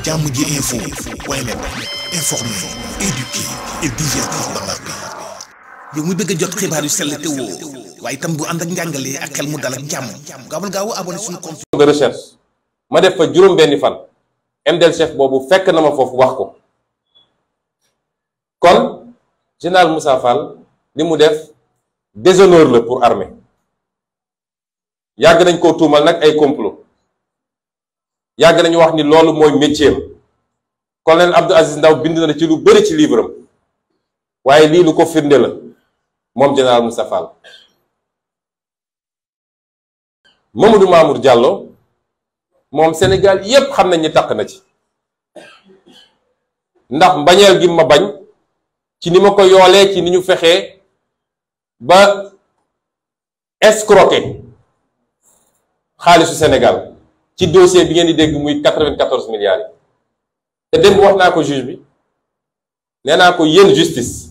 Jammji info point net informer, éduquer et divertir dans la paix. yow mu bëgg a jot xibaar yu sell te woo waaye itam bu ànd ak njàngalee ak xel mu dal ak jàmm gaawal gaaw abonné suñu compte de recherche ma def fa juróom-benni fan MDL chef boobu fekk na ma foofu wax ko kon général Moussa Fall li mu def déshonneur la pour armée yàgg nañ koo tuumal nag ay complot yàgg nañu wax ni loolu mooy métier am colonel Abdou Aziz Ndaw bind na ci lu bëri ci livre am waaye lii lu ko firnde la moom général Moussa Fall. Mamadou Mamour Diallo moom Sénégal yépp xam nañ ni taq na ci ndax mbañeel gi ma bañ ci ni ma ko yoolee ci ni ñu fexee ba escroquer xaalisu Sénégal ci dossier bi ngeen di dégg muy 94 milliards yi te démb wax naa ko juge bi nee naa ko yéen justice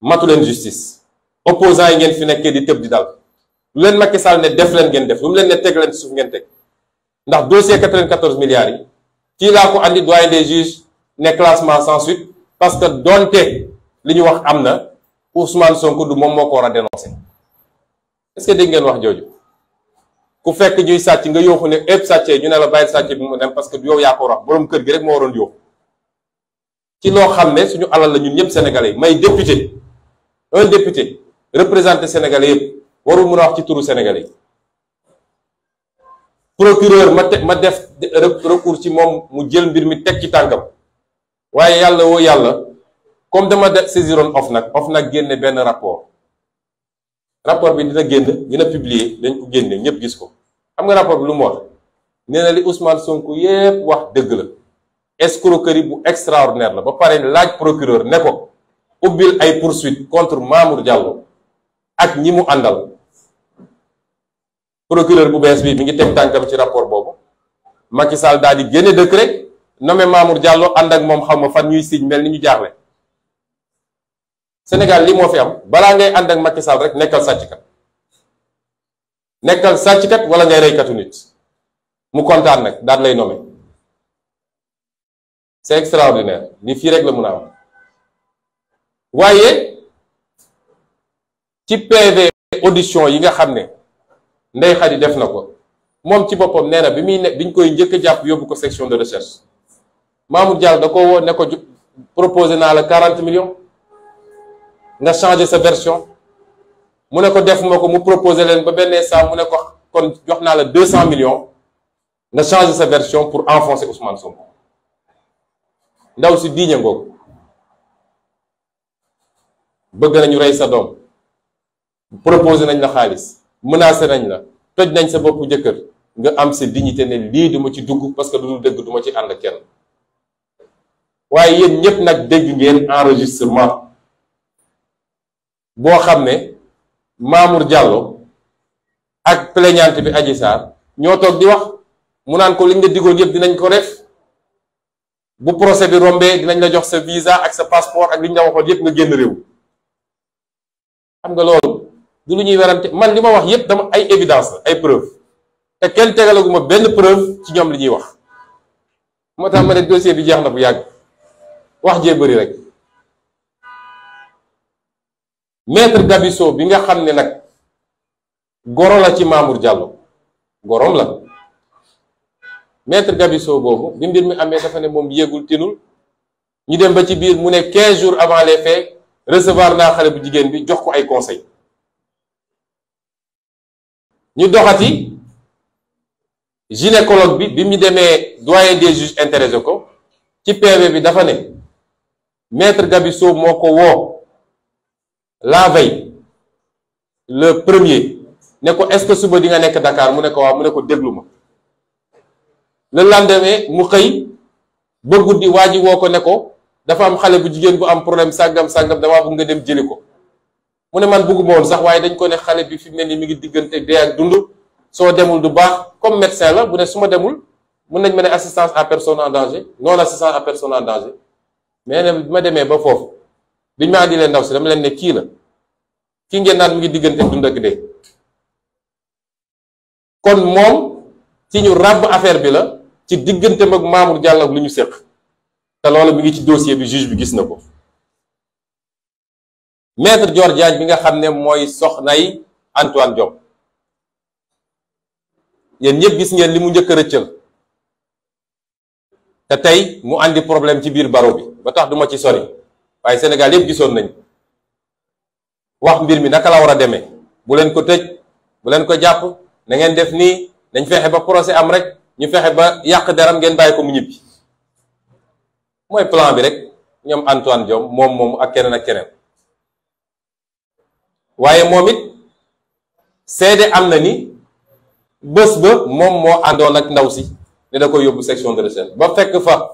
matu leen justice opposants yi ngeen fi nekkee di tëb di dal lu leen Macky Sall ne def leen ngeen def lu mu leen ne teg leen suuf ngeen teg ndax dossier 94 milliards yi fii laa ko andi doyen des juges ne classement sans suite parce que donte li ñu wax am na Ousmane Sonko du moom moo ko war a dénoncer est-ce que dégg ngeen wax jooju ku fekk ñuy sàcc nga yooxu ne ëpp sàccee ñu ne la bàyyil sàcc bi mu dem parce que yow yaa ko wax boroom kër gi rek moo waroon yooxu ci loo xam ne suñu alal la ñun ñëpp sénégalais yi may député un député représenté sénégalais yëpp warul mun a wax ci turu sénégalais yi procureur ma def recours ci moom mu jël mbir mi teg ci tànkam waaye yàlla woo yàlla comme dama saisiroon OFNAC génne benn rapport bi dina publier dañ ko génne ñëpp gis ko xam nga rapport bi lu mu wax nee na li Ousmane Sonko yépp wax dëgg la escroquerie bu extraordinaire la ba pare laaj procureur ne ko ubbil ay poursuite contre Mamour Diallo ak ñi mu àndal procureur bu bees bi mi ngi teg tànkam ci rapport boobu Macky Sall daal di génne décret nommé Mamour Diallo ànd ak moom xam ma fan ñuy signe mel ni ñu jaaxle Sénégal li moo fi am balaa ngay ànd ak Macky Sall rek nekkal sàcckat wala ngay reykatu nit mu kontaan nag daal lay nommé c'est extraordinaire li fii rek la mun a am waaye ci PV audition yi nga xam ne Ndeye Khady def na ko moom ci boppam nee na biñ koy njëkk a jàpp yóbbu ko section de recherche Mamour Diallo da ko woo ne ko proposé naa la 40 millions nga changé sa version mu ne ko def ma ko mu proposé leen ba benn saa mu ne ko kon jox naa la 200 millions nga changé sa version pour enfoncer Ousmane Sonko ndaw si diiñe ngoog bëgg nañu rey sa doom proposé nañ la xaalis menacé nañ la toj nañ sa boppu jëkkër nga am sa dignité ne lii duma ci dugg parce que du dul dëgg duma ci ànd kenn waaye yéen ñépp nag dégg ngeen enregistrement boo xam ne Mamour Diallo ak plaignante bi Adji Sarr ñoo toog di wax mu naan ko liñ la digoon yépp dinañ ko def bu procès bi rombee dinañ la jox sa visa ak sa passeport ak liñ la waxoon yépp nga génn réew xam nga loolu du lu ñuy werante man li ma wax yépp dama ay évidence la ay preuve te kenn tegalaguma benn preuve ci ñoom li ñuy wax moo tax ma ne dossier bi jeex na bu yàgg wax jee bëri rek maître Gabisso bi nga xam ne nag goro la ci Mamour Diallo gorom la maître Gabisso boobu bi mbir mi amee dafa ne moom yéegul tinul ñu dem ba ci biir mu ne 15 jours avant les faits recevoir naa xale bu jigéen bi jox ko ay conseil ñu doxati gynécologue bi mu ñu demee doyen des juges intéressé ko ci PV bi dafa ne maître Gabisso moo ko woo la veille le premier ne ko est-ce que suba di nga nekk Dakar mu ne ko waaw mu ne ko déglu ma le lendemain mu xëy ba guddi waa ji woo ko ne ko dafa am xale bu jigéen bu am problème sàngam damaa bëgg nga dem jëli ko mu ne man bëgguma woon sax waaye dañ ko ne xale bi fi mu ne ni mi ngi diggante dee ak dund soo demul du baax comme médecin la bu ne su ma demul mun nañ ma ne assistance à personne en danger non assistance à personne en danger mais ne bi ma demee ba foofu biñ ma andi leen ndaw si dama leen ne kii la kii ngeen naan mi ngi diggante dund ak dee kon moom ci ñu ràbb affaire bi la ci digganteem ak Mamour Diallo ak lu ñu séq te loolu mi ngi ci dossier bi, juge bi gis na ko. Maître Dior Diagne bi nga xam ne mooy soxnay Antoine Diome, yéen ñëpp gis ngeen li mu njëkk a rëccal te tey mu andi problème ci biir baro bi ba tax duma ci sori, waaye Sénégal yëpp gisoon nañ wax mbir mi naka la war a demee. bu leen ko tëj, bu leen ko jàpp, na ngeen def nii, nañ fexe ba procès am rek, ñu fexe ba yàq deram ngeen bàyyi ko mu ñibbi. mooy plan bi rek ñoom Antoine Diome moom ak keneen ak keneen. waaye moom it seede am na ni bés ba moom moo àndoon ak ndaw si ne da koy yóbbu section de recherche ba fekk fa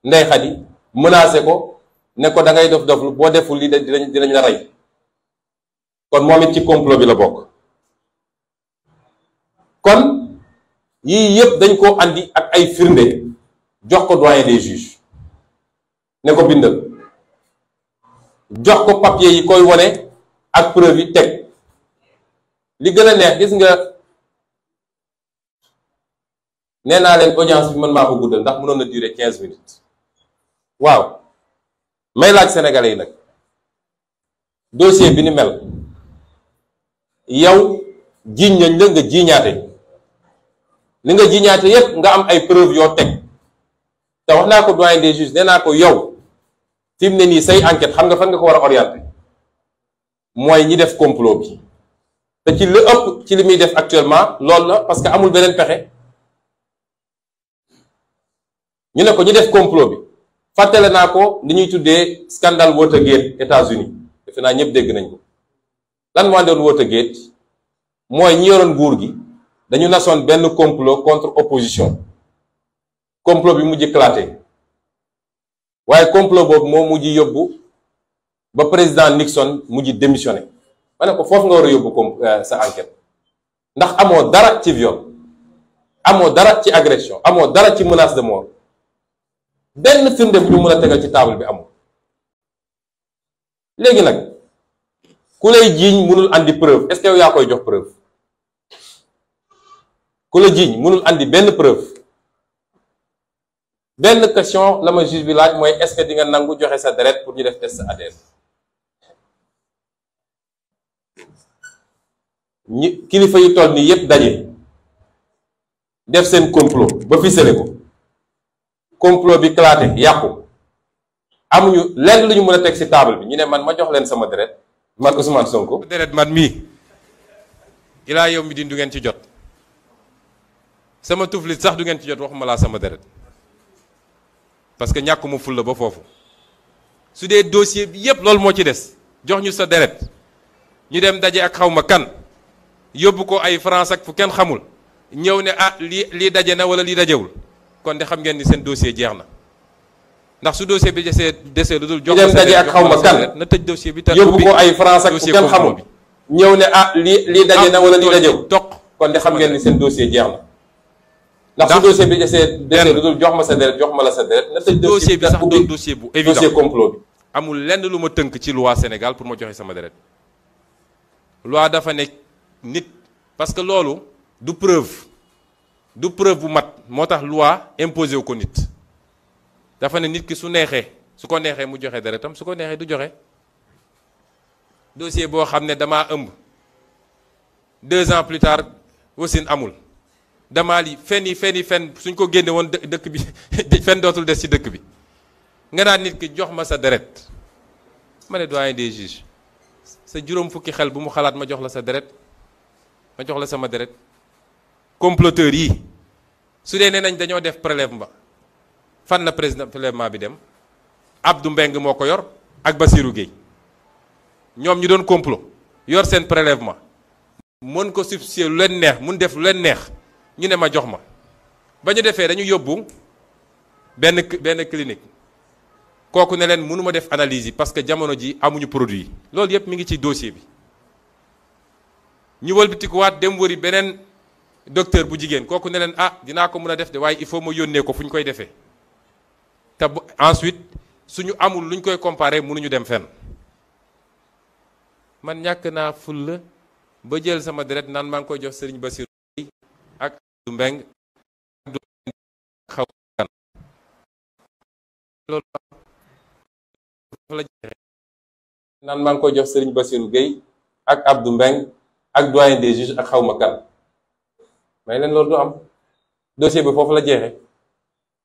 Ndeye Khady menacé ko ne ko da ngay dof doflu, boo deful lii dinañ la rey. kon moom it ci complot bi la bokk. kon yii yëpp dañ ko andi ak ay firnde jox ko doyen des juges ne ko bindal, jox ko papier yi koy wone ak preuve yi teg. li gën a neex, gis nga, nee naa leen audience bi man maa ko guddal ndax mënoon na durer 15 minutes. waaw may laaj sénégalais yi nag, dossier bi ni mel, yow jiiñ nañ la nga jiiñaate, li nga jiiñaate yépp nga am ay preuve yoo teg. te wax naa ko doyen des juges, nee naa ko yow fi mu ne nii say enquête xam nga fan nga ko war a orienter, mooy ñi def complot bi. te ci li ëpp ci li muy def actuellement loolu la, parce que amul beneen pexe. ñu ne ko ñi def complot bi, fàttale naa ko li ñuy tuddee scandale Watergate États-Unis, defe naa ñëpp dégg nañ ko. lan moo doon Watergate? mooy ñi yoroon nguur gi dañu nasoon benn complot contre opposition. complot bi mujj éclaté, waaye complot boobu moo mujj yóbbu ba président Nixon mujj démissionné. ma ne ko foofu nga war a yóbbu sa enquête, ndax amoo dara ci viol, amoo dara ci agression, amoo dara ci menace de mort, benn firnde bu ñu mën a tegal ci table bi amul. léegi nag ku lay jiiñ mënul andi preuve, est-ce que yow yaa koy jox preuve? ku la jiiñ mënul andi benn preuve. benn question la ma juge bi laaj, mooy est-ce que di nga nangu joxe sa deret pour ñu def test ADN. ñi kilifa yi toll nii yépp daje def seen complot ba ficelé ko, complot bi éclaté yàqu, amuñu lenn lu ñu mën a teg ci table bi, ñu ne man ma jox leen sama deret, man Ousmane Sonko deret man mii ilaa yow mi du ngeen ci jot, sama tuflit sax du ngeen ci jot, waxuma laa sama deret, parce que ñàkkuma fulla ba foofu. su dee dossier bi yépp loolu moo ci des, jox ñu sa deret, ñu dem daje ak xawma kan, yóbbu ko ay France ak fu kenn xamul, ñëw ne ah lii daje na wala lii dajewul, kon de xam ngeen ni seen dossier jeex na. ndax su dossier bi desee lu dul jox dem daje ak xaw ma kan na tëj dossier bi, te yóbbu ko ay France ak fu kenn xamul, ñëw ne ah lii daje na wala lii dajewul, toq kon de xam ngeen ni seen dossier jeex na. ndax su dossier bi desee lu dul jox ma sa deret, jox ma la sa deret, na tëj dossier bi sax doon dossier bu évident, dossier complot bi. amul lenn lu ma tënk ci loi Sénégal pour ma joxe sama deret. loi dafa nekk nit, parce que loolu du preuve bu mat, moo tax loi imposé wu ko nit. dafa ne nit ki su ko neexee mu joxe deretam, su ko neexee du joxe. dossier boo xam ne damaa ëmb 2 ans plus tard wasin amul, damaa li fen suñ ko génne woon dëkk bi fen dootul des ci dëkk bi, nga naan nit ki jox ma sa deret. ma ne doyen des juges, sa juróom fukki xel bu mu xalaat ma jox la sa deret, ma jox la sama deret. comploteurs yi su dee nee nañ dañoo def prélèvement, fan la prélèvement bi dem? Abdou Mbeng moo ko yor ak Bassirou Gueye, ñoom ñu doon complot yor seen prélèvement, mën ko substituer lu leen neex, mun def lu leen neex, ñu ne ma jox ma. ba ñu defee dañu yóbbu benn clinique, kooku ne leen mënuma def analyse yi parce que jamono ji amuñu produit yi. loolu yépp mi ngi ci dossier bi. ñu wëlbatikuwaat dem wëri beneen docteur bu jigéen, kooku ne leen ah dinaa ko mën a def de, waaye il faut ma yónnee ko fu ñu koy defee. te ensuite suñu amul luñ koy comparer mënuñu dem fenn. man ñàkk naa fulla ba jël sama deret naan maa ngi koy jox Serigne Bassirou ak Abdou Mbeng loolu la jeexee naan maa ngi koy jox Serigne Bassirou Gueye ak Abdou Mbeng ak doyen des juges ak xawma kan may leen loolu du am dossier bi foofu la jeexee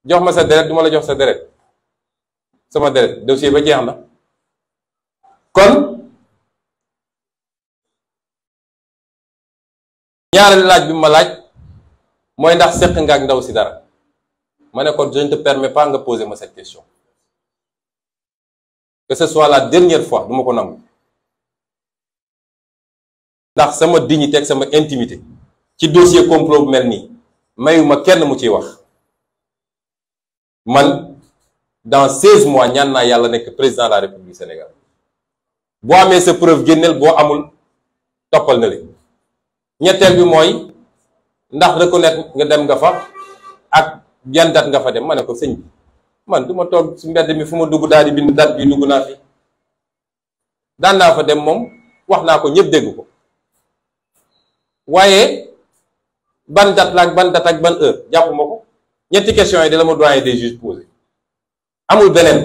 jox ma sa deret du ma la jox sa deret sama deret dossier ba jeex na kon ñaareelu laaj bi ma laaj mooy ndax seq nga ak ndaw si dara ma ne ko je ne te permets pas nga poser ma cette question que ce soit la dernière fois du ma ko nangu ndax sama dignité ak sama intimité ci dossier complot bu mel nii mayuma kenn mu ciy wax man dans 16 mois ñaan naa yàlla nekk président de la République du Sénégal boo amee sa preuve génneel boo amul toppal na leen ñetteel bi mooy ndax reconnaître nga dem nga fa ak yan date nga fa dem ma ne ko sëñ bi man du ma toog ci mbedd mi fu ma dugg daal di bind date bi dugg naa fi daan naa fa dem moom wax naa ko ñëpp dégg ko waaye ban date la ak ban date ak ban heure jàpp ma ko ñetti questions yi de la ma doyen des juges posé amul beneen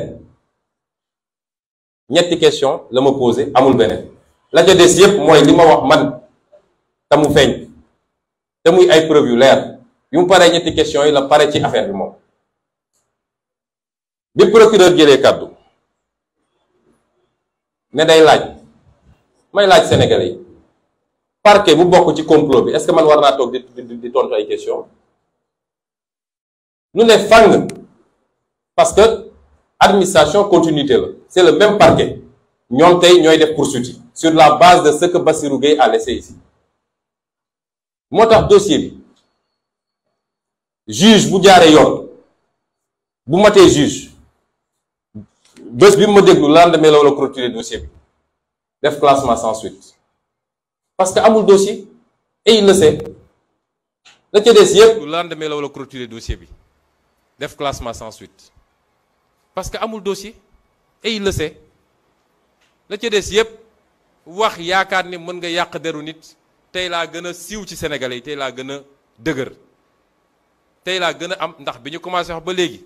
ñetti question la ma posé amul beneen la ca des yépp mooy li ma wax man te mu feeñ te muy ay preuve yu leer yu mu paree ñetti question yi la pare ci affaire bi moom bi procureur jëlee kàddu ne day laaj may laaj sénégalais yi parquet bu bokk ci complot bi est-ce que man war naa toog di tontu ay question lu ne fàng parce que administration continuité la c'est le même parquet ñoom tey ñooy def poursuite yi sur la base de ce que Bassirou Gueye a laissé ici moo tax dossier bi juge bu jaaree yoon bu matee juge bés bi mu ma déglu lendemain la wala clôturer dossier bi def classement sans suite parce que amul dossier et il le sait la ca des yëpp lendemain la wala clôturer dossier bi def classement sans suite parce que amul dossier et il le sait la ca des yëpp wax yaakaar ni mën nga yàq deru nit tey laa gën a siiw ci Sénégalais yi tey laa gën a dëgër tey laa gën a am ndax bi ñu commencé wax ba léegi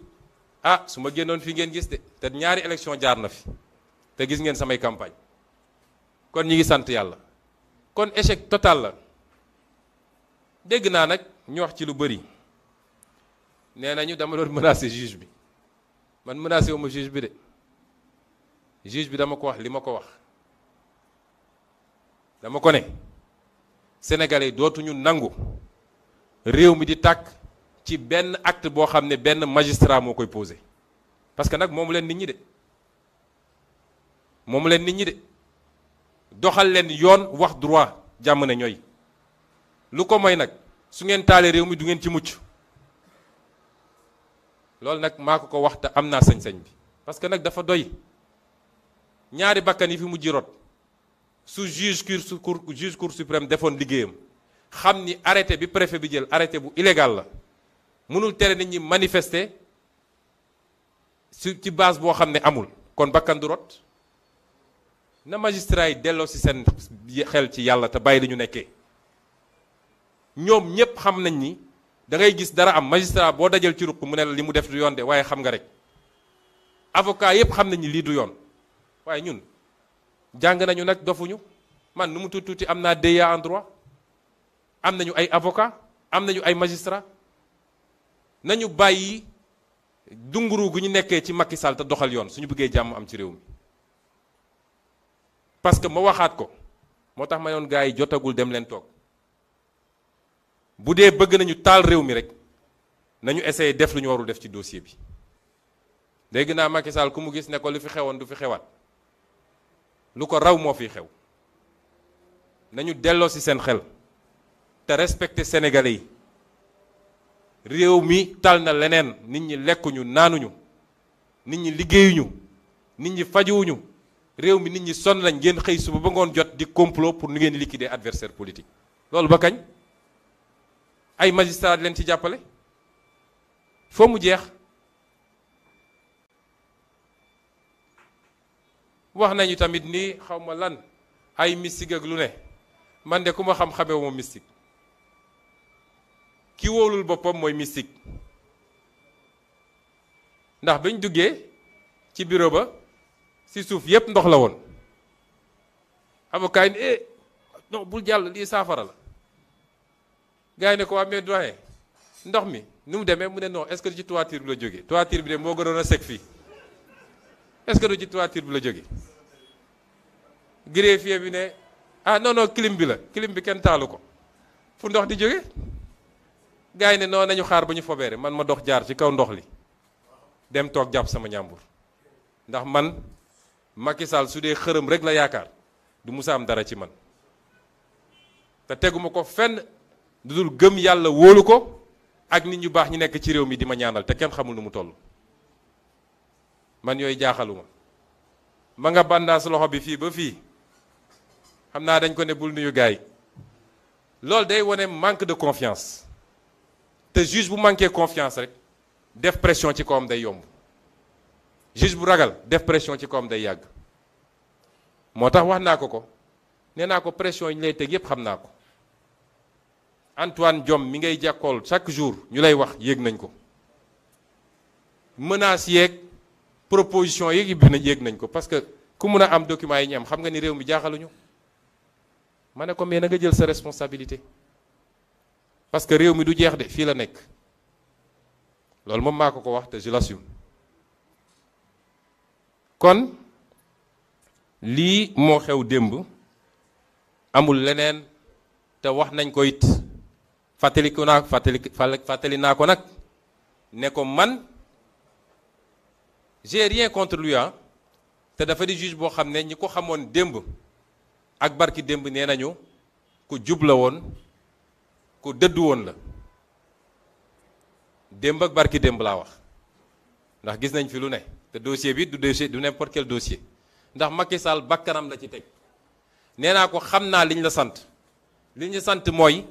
ah su ma génnoon fi ngeen gis de te ñaari élection jaar na fi te gis ngeen samay campagne kon ñi ngi sant yàlla kon échec total la dégg naa nag ñu wax ci lu bëri nee nañu dama doon menacer juge bi man menacé wu ma juge bi de juge bi dama ko wax li ma ko wax dama ko ne Sénégalais dootuñu nangu réew mi di tàkk ci benn acte boo xam ne benn magistrat moo koy posé parce que nag moomu leen nit ñi de moomu leen nit ñi de doxal leen yoon wax droit jàmm ne ñooy lu ko mooy nag su ngeen taalee réew mi du ngeen ci mucc loolu nag maa ko wax te am naa sañ-sañ bi parce que nag dafa doy ñaari bakkan yi fi mujj rot su juge cour suprême defoon liggéeyam xam ni arrêté bi préfet bi jël arrêté bu illégal la mënul tere nit ñi manifester ci base boo xam ne amul kon bakkan du rot na magistrat yi delloo ci seen xel ci yàlla te bàyyi li ñu nekkee ñoom ñépp xam nañ ni da ngay gis dara am magistrat boo dajal ci ruq mu ne la li mu def du yoon de waaye xam nga rek avocat yépp xam nañ ni lii du yoon waaye ñun jàng nañu nag dofuñu man nu mu tuuti am naa DEA en droit am nañu ay avocat am nañu ay magistrat nañu bàyyi dunguru gu ñu nekkee ci Macky Sall te doxal yoon suñu bëggee jàmm am ci réew mi parce que ma waxaat ko moo tax ma yoon gars yi jotagul dem leen toog bu dee bëgg nañu taal réew mi rek nañu essayer def lu ñu warul def ci dossier bi dégg naa Macky Sall ku mu gis ne ko lu fi xewoon du fi xewaat lu ko raw moo fi xew nañu delloo ci seen xel te respecter sénégalais yi réew mi tal na leneen nit ñi lekkuñu naanuñu nit ñi liggéeyuñu nit ñi fajuwuñu réew mi nit ñi sonn nañ ngeen xëy suba ba ngoon jot di complot pour nu ngeen liquider adversaire politique loolu ba kañ ay magistrat leen ci jàppale foo mu jeex wax nañu tamit ni xaw ma lan ay mystique ak lu ne man de ku ma xam-xamee wu ma mystique ki wóolul boppam mooy mystique ndax bañ duggee ci bureau ba si suuf yépp ndox la woon avocat yi ne non bul jàll lii saafara la gars yi ne ko waa mais doyen ndox mi nu mu demee mu ne non est-ce que du ci toiture bi la jógee toiture bi de moo gënoon a sec fii est-ce que du ci toiture bi la jógee greffier bi ne ah non non clim bi la clim bi kenn taalu ko fu ndox di jóge gars yi ne non nañu xaar ba ñu fobeere man ma dox jaar ci kaw ndox li dem toog jàpp sama ñàmbur ndax man Macky Sall su dee xërëm rek la yaakaar du musa am dara ci man te teguma ko fenn du dul gëm yàlla wóolu ko ak nit ñu baax ñi nekk ci réew mi di ma ñaanal te kenn xamul nu mu toll man yooyu jaaxaluma ma nga bandaas loxo bi fii ba fii xam naa dañ ko ne bul nuyu gars yi loolu day wane manque de confiance te juge bu manqué confiance rek def pression ci kawam day yomb juge bu ragal def pression ci kawam day yàgg moo tax wax naa ko nee naa ko pression yi ñu lay teg yépp xam naa ko Antoine Diome mi ngay jàkkool chaque jour ñu lay wax yéeg nañ ko menaces yeeg proposition yeeg bi na yéeg nañ ko parce que ku mun a am documents yi ñu am xam nga ni réew mi jaaxaluñu ma ne ko mais na nga jël sa responsabilité parce que réew mi du jeex de fii la nekk loolu moom maa ko wax te je l'assume kon lii moo xew démb amul leneen te wax nañ ko it fàttali naa ko nag ne ko man j'ai rien contre lui te dafa di juge boo xam ne ñi ko xamoon démb ak barki démb nee nañu ku jub la woon ku dëddu woon la démb ak barki démb laa wax ndax gis nañ fi lu ne te dossier bi du n'importe quel dossier ndax Macky Sall bakkanam la ci teg nee naa ko xam naa liñ la sant liñ la sant mooy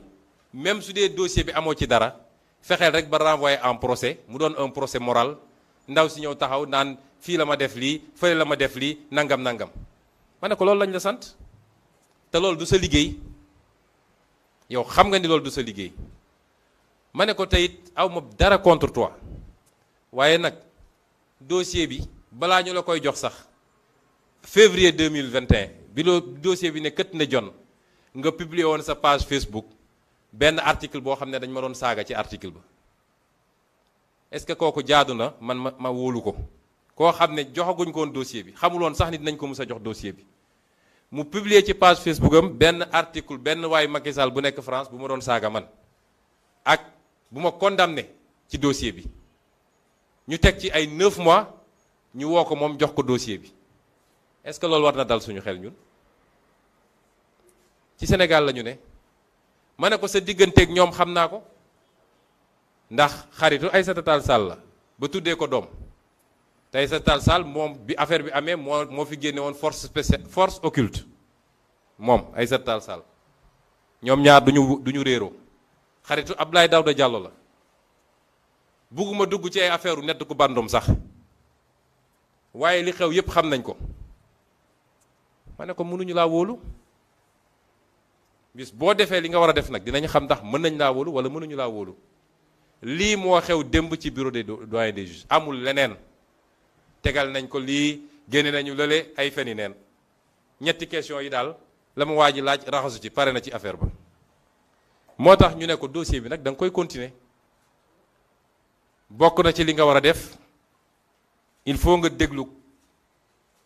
même su dee dossier bi amoo ci dara fexeel rek ba renvoyer en procès mu doon un procès moral ndaw si ñëw taxaw naan fii la ma def lii fële la ma def lii nangam nangam ma ne ko loolu lañ la sant te loolu du sa liggéey yow xam nga ni loolu du sa liggéey ma ne ko teyit aw ma dara contre toi waaye nag dossier bi balaa ñu la koy jox sax février 2021 bi loo dossier bi ne kët ne jon nga publier woon sa page Facebook benn article boo xam ne dañ ma doon saaga ci article ba est-ce que kooku jaadu na man ma wóolu ko koo xam ne joxaguñ ko woon dossier bi xamuloon sax nit nañ ko mus a jox dossier bi mu publier ci page Facebook am benn article benn waayu Macky Sall bu nekk France bu ma doon saaga man ak bu ma condamné ci dossier bi ñu teg ci ay 9 mois ñu woo ko moom jox ko dossier bi est-ce que loolu war na dal suñu xel ñun ci Sénégal la ñu ne ma ne ko sa digganteeg ñoom xam naa ko ndax xaritu Aïssata Tall Sall la ba tuddee ko doom te Aïssata Tall Sall moom bi affaire bi amee moo fi génne woon force occulte moom Aïssata Tall Sall ñoom ñaar duñu réeroo xaritu Abdoulaye Daouda Diallo la bugguma dugg ci ay affaire u nett ku bandum sax waaye li xew yépp xam nañ ko ma ne ko mënuñu laa wóolu bis boo defee li nga war a def nag dinañ xam ndax mën nañ laa wóolu wala mënuñu laa wóolu lii moo xew démb ci bureau des doyens des juges amul leneen tegal nañ ko lii génne nañu lële ay feni neen ñetti question yi daal la ma waa ji laaj raxasu ci pare na ci affaire ba moo tax ñu ne ko dossier bi nag da nga koy continuer bokk na ci li nga war a def il faut nga déglu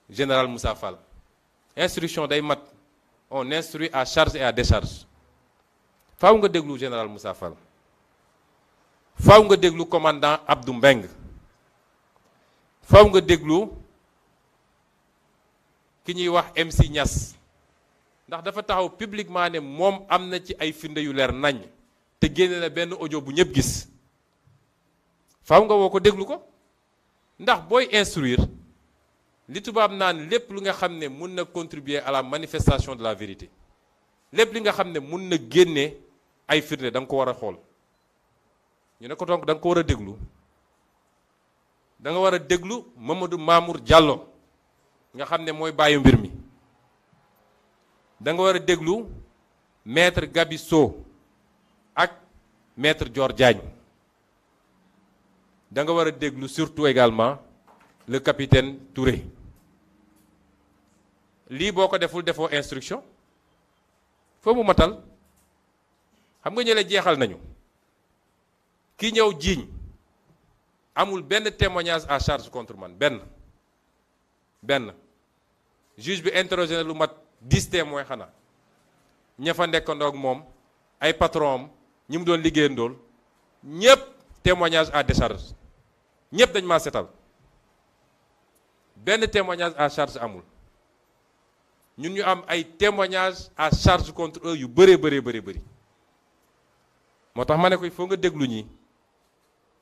général Moussa Fall instruction day mat on instruit à charge et à décharge faaw nga déglu général Moussa Fall faaw nga déglu commandant Abdou Mbeng faaw nga déglu ki ñuy wax MC Niass ndax dafa taxaw publiquement ne moom am na ci ay firnde yu leer nañ te génne na benn audio bu ñëpp gis faaw nga woo ko déglu ko ndax booy instruire li tubaab naan lépp lu nga xam ne mun na contribuer à la manifestation de la vérité lépp li nga xam ne mun na génne ay firnde da nga ko war a xool ñu ne ko donc da nga ko war a déglu da nga war a déglu Mamadou Mamour Diallo nga xam ne mooy bàyyi mbir mi da nga war a déglu maître Gabi Sow ak maître Dior Diagne da nga war a déglu surtout également le capitaine Touré. lii boo ko defoo instruction foo mu matal xam nga ñële jeexal nañu ki ñëw jiiñ amul benn témoignage à charge contre man benn juge bi interrogé na lu mat 10 témoins xanaa ña fa nekkandoo ak moom ay patron am ñi mu doon liggéeyandool ñépp témoignage à décharge ñépp dañ maa setal benn témoignage à charge amul ñun ñu am ay témoignage à charge contre eux yu bëree bëri moo tax ma ne ko il faut nga déglu ñi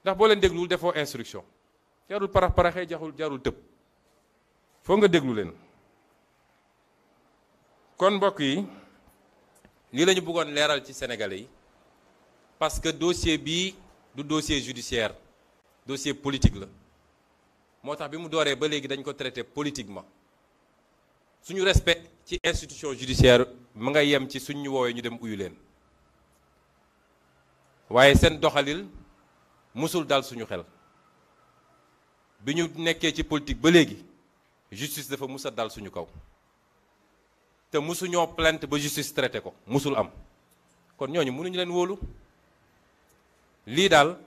ndax boo leen dégluwul defoo instruction jarul paraxee jarul tëb foo nga déglu leen. kon mbokk yi lii la ñu bëggoon leeral ci Sénégalais yi parce que dossier bii du dossier judiciaire dossier politique la moo tax bi mu dooree ba léegi dañ ko traité politiquement suñu respect ci institution judiciaire mu nga yem ci suñ ñu woowee ñu dem uyu leen waaye seen doxalil musul dal suñu xel bi ñu nekkee ci politique ba léegi justice dafa mus a dal suñu kaw te musuñoo plainte ba justice traité ko musul am kon ñooñu mënuñu leen wóolu lii daal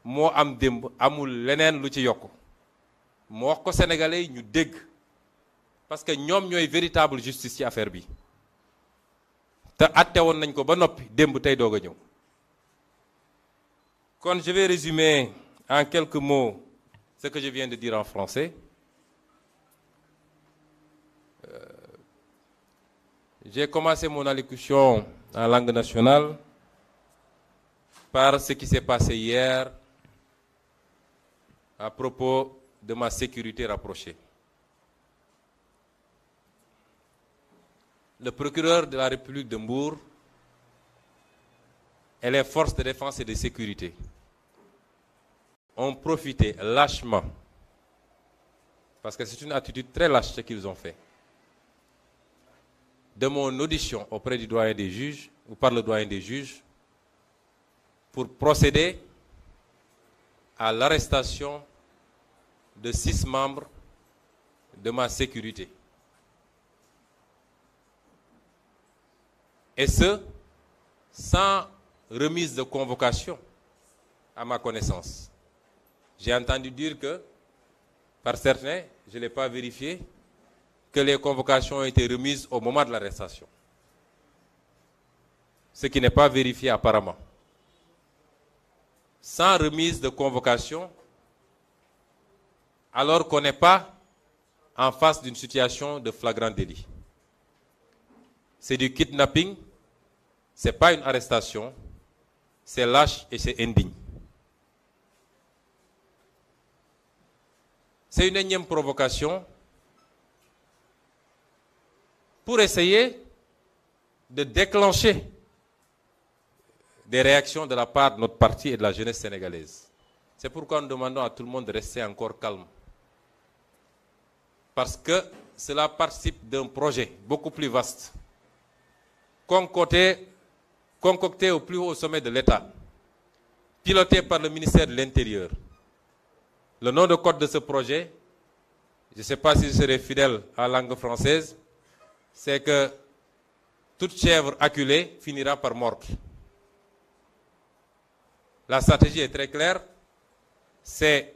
moo am démb amul leneen lu ci yokk moo wax ko sénégalais yi ñu dégg parce que ñoom ñooy véritable justice ci affaire bi te atte woon nañ ko ba noppi démb tey doog a ñëw kon je vais résumer en quelques mots ce que je viens de dire en français. J'ai commencé mon allocution en langue nationale par ce qui s'est passé hier à propos de ma sécurité rapprochée. Le procureur de la République de Mbour et les forces de défense et de sécurité ont profité lâchement, parce que c'est une attitude très lâche ce qu'ils ont fait, de mon audition auprès du doyen des juges, ou par le doyen des juges, pour procéder à l'arrestation de 6 membres de ma sécurité. Et ce, sans remise de convocation à ma connaissance. J'ai entendu dire que, par certains, je ne l'ai pas vérifié, que les convocations ont été remises au moment de l'arrestation. Ce qui n'est pas vérifié apparemment. Sans remise de convocation, alors qu'on n'est pas en face d'une situation de flagrant délit. C'est du kidnapping, ce n'est pas une arrestation, c'est lâche et c'est indigne. C'est une énième provocation pour essayer de déclencher des réactions de la part de notre parti et de la jeunesse sénégalaise. C'est pourquoi nous demandons à tout le monde de rester encore calme. Parce que cela participe d'un projet beaucoup plus vaste, concocté au plus haut sommet de l'État, piloté par le ministère de l'Intérieur. Le nom de code de ce projet, je ne sais pas si je serai fidèle à la langue française, c'est que toute chèvre acculée finira par mordre. La stratégie est très claire, c'est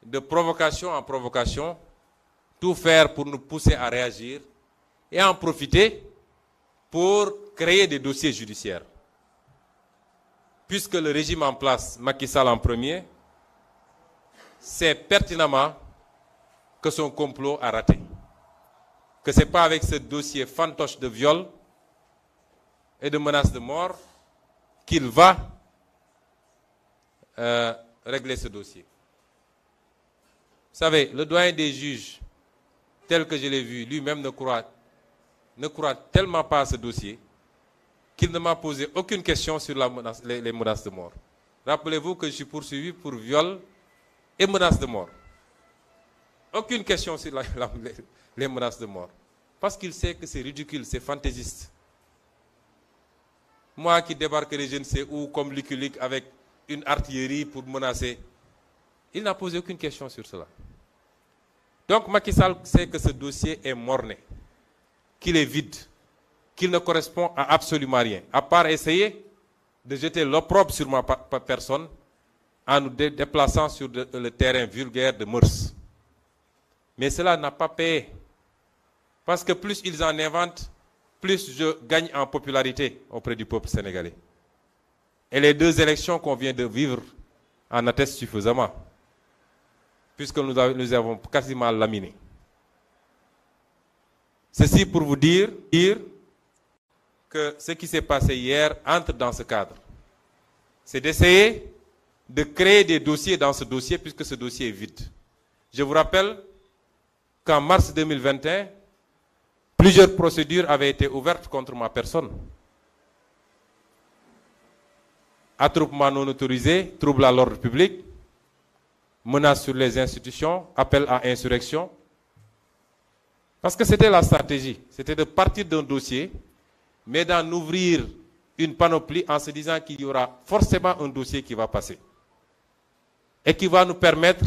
de provocation en provocation, tout faire pour nous pousser à réagir et en profiter pour créer des dossiers judiciaires. Puisque le régime en place, Macky Sall en premier, sait pertinemment que son complot a raté. Que ce n'est pas avec ce dossier fantoche de viol et de menace de mort qu'il va régler ce dossier. Vous savez, le doyen des juges, tel que je l'ai vu, lui-même ne croit tellement pas à ce dossier qu'il ne m'a posé aucune question sur les menaces de mort. Rappelez-vous que je suis poursuivi pour viol et menaces de mort. Aucune question sur les menaces de mort. Parce qu'il sait que c'est ridicule, c'est fantaisiste. Moi qui débarquerai je ne sais où comme Lucky Luke avec une artillerie pour menacer, il n'a posé aucune question sur cela. Donc Macky Sall sait que ce dossier est morné, qu'il est vide, qu'il ne correspond à absolument rien, à part essayer de jeter l'opprobre sur ma personne en nous déplaçant sur le terrain vulgaire de mœurs. Mais cela n'a pas payé. Parce que plus ils en inventent, plus je gagne en popularité auprès du peuple sénégalais. Et les 2 élections qu'on vient de vivre en attestent suffisamment, puisque nous avons quasiment laminé. Ceci pour vous dire que ce qui s'est passé hier entre dans ce cadre. C'est d'essayer de créer des dossiers dans ce dossier, puisque ce dossier est vide. Je vous rappelle qu'en mars 2021, plusieurs procédures avaient été ouvertes contre ma personne. Attroupement non autorisé, trouble à l'ordre public, menace sur les institutions, appel à insurrection. Parce que c'était la stratégie, c'était de partir d'un dossier, mais d'en ouvrir une panoplie en se disant qu'il y aura forcément un dossier qui va passer. Et qui va nous permettre,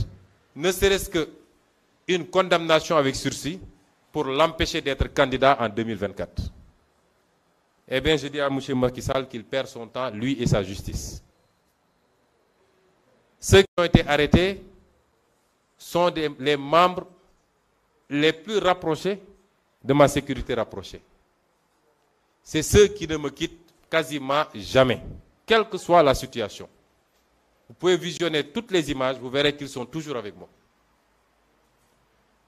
ne serait-ce qu'une condamnation avec sursis, pour l'empêcher d'être candidat en 2024. Eh bien, je dis à M. Macky Sall qu'il perd son temps, lui et sa justice. Ceux qui ont été arrêtés sont les membres les plus rapprochés de ma sécurité rapprochée. C'est ceux qui ne me quittent quasiment jamais, quelle que soit la situation. Vous pouvez visionner toutes les images, vous verrez qu'ils sont toujours avec moi.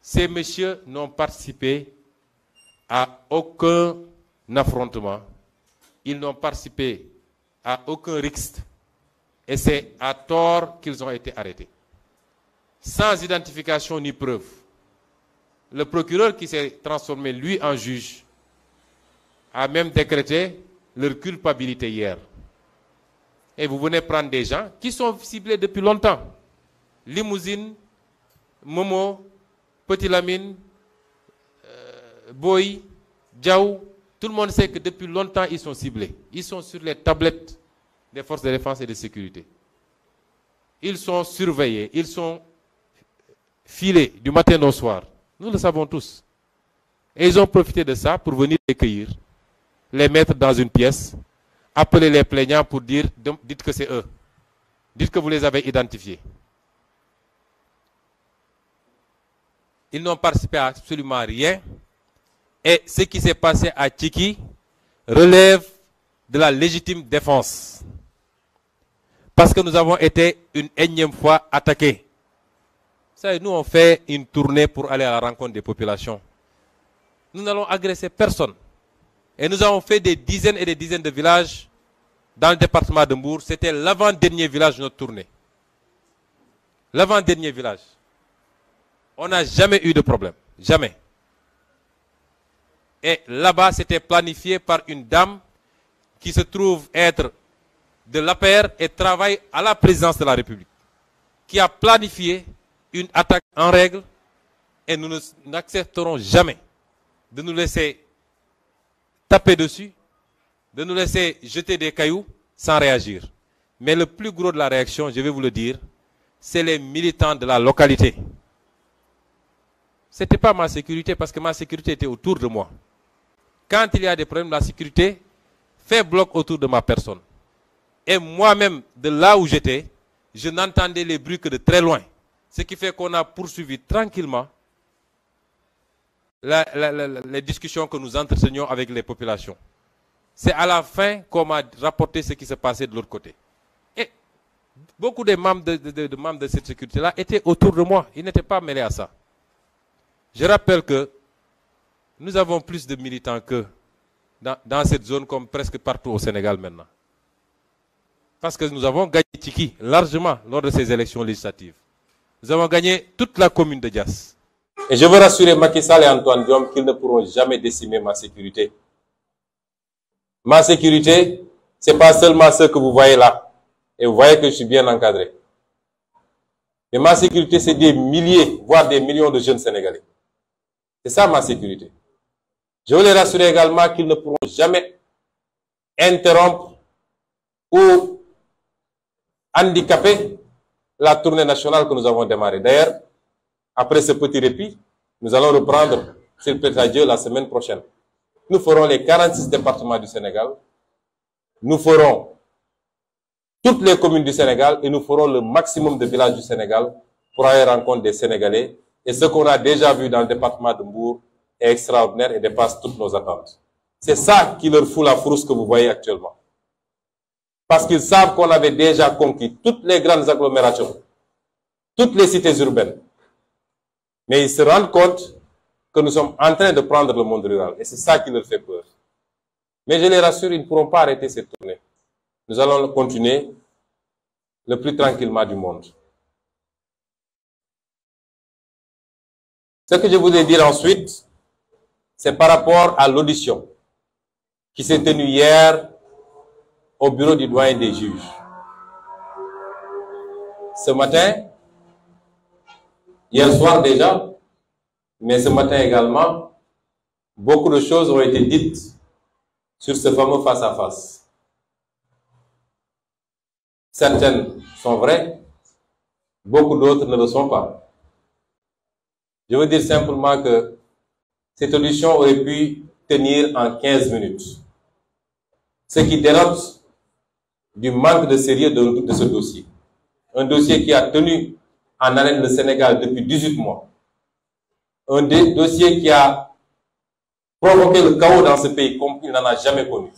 Ces messieurs n'ont participé à aucun affrontement. Ils n'ont participé à aucun risque. Et c'est à tort qu'ils ont été arrêtés. Sans identification ni preuve. Le procureur qui s'est transformé, lui, en juge, a même décrété leur culpabilité hier. Et vous venez prendre des gens qui sont ciblés depuis longtemps. Limousine, Momo, Petit Lamine, Boy, Diaw, tout le monde sait que depuis longtemps ils sont ciblés. Ils sont sur les tablettes des forces de défense et de sécurité. Ils sont surveillés, ils sont filés du matin au soir. Nous le savons tous. Et ils ont profité de ça pour venir les cueillir, les mettre dans une pièce, appeler les plaignants pour dire, dites que c'est eux. Dites que vous les avez identifiés. Ils n'ont participé à absolument rien. Et ce qui s'est passé à Tchiki relève de la légitime défense. Parce que nous avons été une énième fois attaqués. Ça, nous, on fait une tournée pour aller à la rencontre des populations. Nous n'allons agresser personne. Et nous avons fait des dizaines et des dizaines de villages dans le département de Mbour. C'était l'avant-dernier village de notre tournée. L'avant-dernier village. On n'a jamais eu de problème. Jamais. Et là-bas, c'était planifié par une dame qui se trouve être de l'APR et travaille à la présidence de la République, qui a planifié une attaque en règle, et nous n'accepterons jamais de nous laisser taper dessus, de nous laisser jeter des cailloux sans réagir. Mais le plus gros de la réaction, je vais vous le dire, c'est les militants de la localité. Ce n'était pas ma sécurité, parce que ma sécurité était autour de moi. Quand il y a des problèmes, la sécurité fait bloc autour de ma personne. Et moi-même, de là où j'étais, je n'entendais les bruits que de très loin. Ce qui fait qu'on a poursuivi tranquillement les discussions que nous entretenions avec les populations. C'est à la fin qu'on m'a rapporté ce qui se passait de l'autre côté. Et beaucoup de membres de cette sécurité-là étaient autour de moi. Ils n'étaient pas mêlés à ça. Je rappelle que nous avons plus de militants que dans cette zone, comme presque partout au Sénégal maintenant. Parce que nous avons gagné Tchiki largement lors de ces élections législatives. Nous avons gagné toute la commune de Diass. Et je veux rassurer Macky Sall et Antoine Diome qu'ils ne pourront jamais décimer ma sécurité. Ma sécurité, ce n'est pas seulement ce que vous voyez là. Et vous voyez que je suis bien encadré. Mais ma sécurité, c'est des milliers, voire des millions de jeunes Sénégalais. C'est ça ma sécurité. Je veux les rassurer également qu'ils ne pourront jamais interrompre ou handicaper la tournée nationale que nous avons démarrée. D'ailleurs, après ce petit répit, nous allons reprendre, s'il plaît à Dieu, la semaine prochaine. Nous ferons les 46 départements du Sénégal, nous ferons toutes les communes du Sénégal et nous ferons le maximum de villages du Sénégal pour aller rencontrer des Sénégalais. Et ce qu'on a déjà vu dans le département de Mbour est extraordinaire et dépasse toutes nos attentes. C'est ça qui leur fout la frousse que vous voyez actuellement. Parce qu'ils savent qu'on avait déjà conquis toutes les grandes agglomérations, toutes les cités urbaines. Mais ils se rendent compte que nous sommes en train de prendre le monde rural. Et c'est ça qui leur fait peur. Mais je les rassure, ils ne pourront pas arrêter cette tournée. Nous allons continuer le plus tranquillement du monde. Ce que je voulais dire ensuite, c'est par rapport à l'audition qui s'est tenue hier au bureau du doyen des juges. Ce matin, hier soir déjà, mais ce matin également, beaucoup de choses ont été dites sur ce fameux face-à-face. Certaines sont vraies, beaucoup d'autres ne le sont pas. Je veux dire simplement que cette audition aurait pu tenir en 15 minutes. Ce qui dénote du manque de sérieux de ce dossier. Un dossier qui a tenu en haleine le Sénégal depuis 18 mois. Un dossier qui a provoqué le chaos dans ce pays comme il n'en a jamais connu.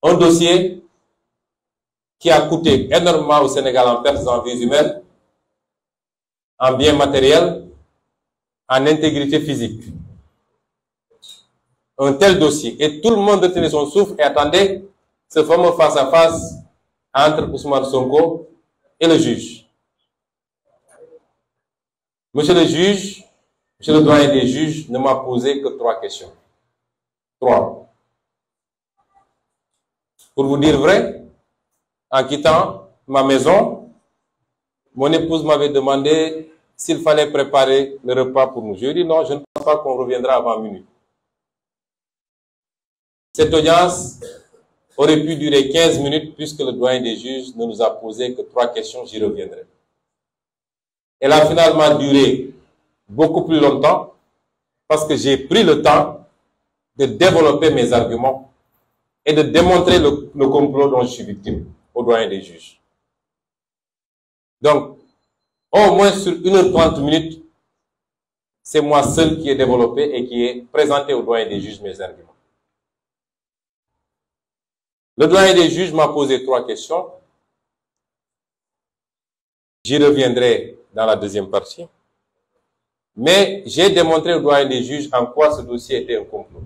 Un dossier qui a coûté énormément au Sénégal en pertes en vies humaines, en biens matériels, en intégrité physique. Un tel dossier. Et tout le monde retenait son souffle et attendait ce fameux face-à-face entre Ousmane Sonko et le juge. Monsieur le juge, monsieur le doyen des juges ne m'a posé que 3 questions. 3. Pour vous dire vrai, en quittant ma maison, mon épouse m'avait demandé s'il fallait préparer le repas pour nous. Je lui ai dit non, je ne pense pas qu'on reviendra avant minuit. Cette audience aurait pu durer 15 minutes puisque le doyen des juges ne nous a posé que 3 questions, j'y reviendrai. Elle a finalement duré beaucoup plus longtemps parce que j'ai pris le temps de développer mes arguments et de démontrer le complot dont je suis victime au doyen des juges. Donc, au moins sur 1h30 minutes, c'est moi seul qui ai développé et qui ai présenté au doyen des juges mes arguments. Le doyen des juges m'a posé 3 questions. J'y reviendrai dans la deuxième partie. Mais j'ai démontré au doyen des juges en quoi ce dossier était un complot.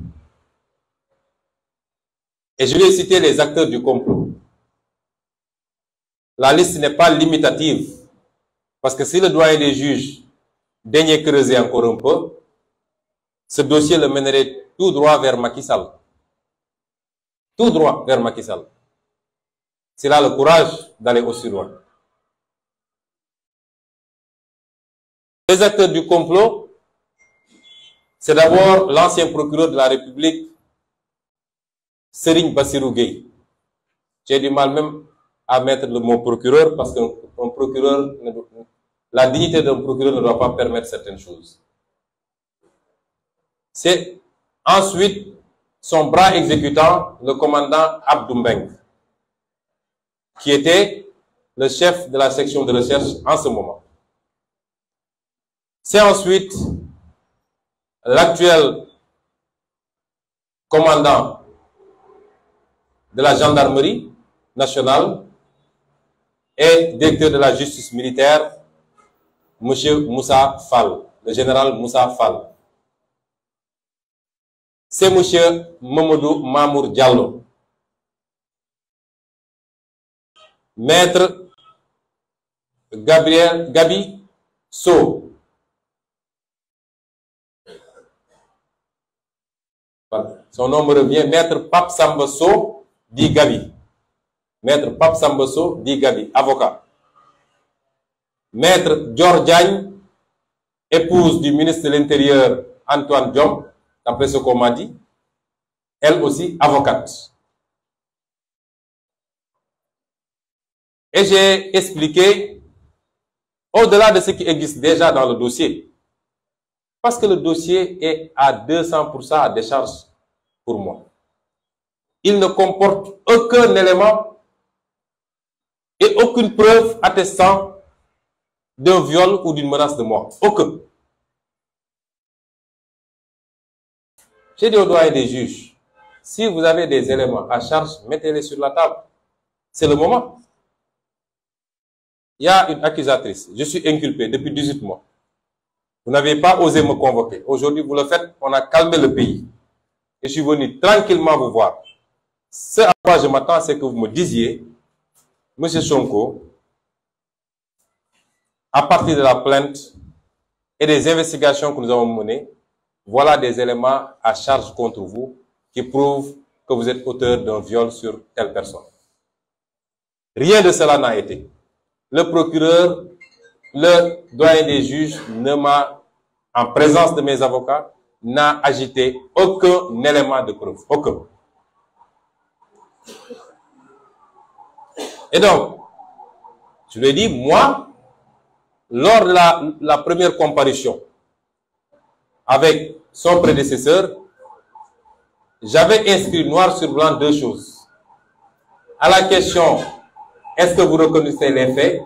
Et je vais citer les acteurs du complot. La liste n'est pas limitative. Parce que si le doyen des juges daignait creuser encore un peu, ce dossier le mènerait tout droit vers Macky Sall. Tout droit vers Macky Sall. S'il a le courage d'aller aussi loin. Les acteurs du complot, c'est d'abord l'ancien procureur de la République, Serigne Bassirou Gueye. J'ai du mal même à mettre le mot procureur parce qu'un procureur, la dignité d'un procureur ne doit pas permettre certaines choses. C'est ensuite son bras exécutant, le commandant Abdou Mbeng, qui était le chef de la section de recherche en ce moment. C'est ensuite l'actuel commandant de la gendarmerie nationale et directeur de la justice militaire, M. Moussa Fall, le général Moussa Fall. C'est M. Mamadou Mamour Diallo, maître Gabi Sow, son nom me revient, maître Pape Samba Sow dit Gabi, maître Pape Samba Sow dit Gabi, avocat. Maître Dior Diagne, épouse du ministre de l'Intérieur Antoine Diome, d'après ce qu'on m'a dit, elle aussi avocate. Et j'ai expliqué au-delà de ce qui existe déjà dans le dossier, parce que le dossier est à 200% à décharge pour moi. Il ne comporte aucun élément et aucune preuve attestant d'un viol ou d'une menace de mort. Aucun. J'ai dit au doyen des juges, si vous avez des éléments à charge, mettez-les sur la table. C'est le moment. Il y a une accusatrice. Je suis inculpé depuis 18 mois. Vous n'avez pas osé me convoquer. Aujourd'hui, vous le faites. On a calmé le pays. Et je suis venu tranquillement vous voir. Ce à quoi je m'attends, c'est que vous me disiez, Monsieur Sonko, à partir de la plainte et des investigations que nous avons menées, voilà des éléments à charge contre vous qui prouvent que vous êtes auteur d'un viol sur telle personne. Rien de cela n'a été. Le procureur, le doyen des juges ne m'a, en présence de mes avocats, n'a agité aucun élément de preuve. Aucun. Et donc, je lui ai dit, moi, lors de la première comparution avec son prédécesseur, j'avais inscrit noir sur blanc deux choses. À la question, est-ce que vous reconnaissez les faits?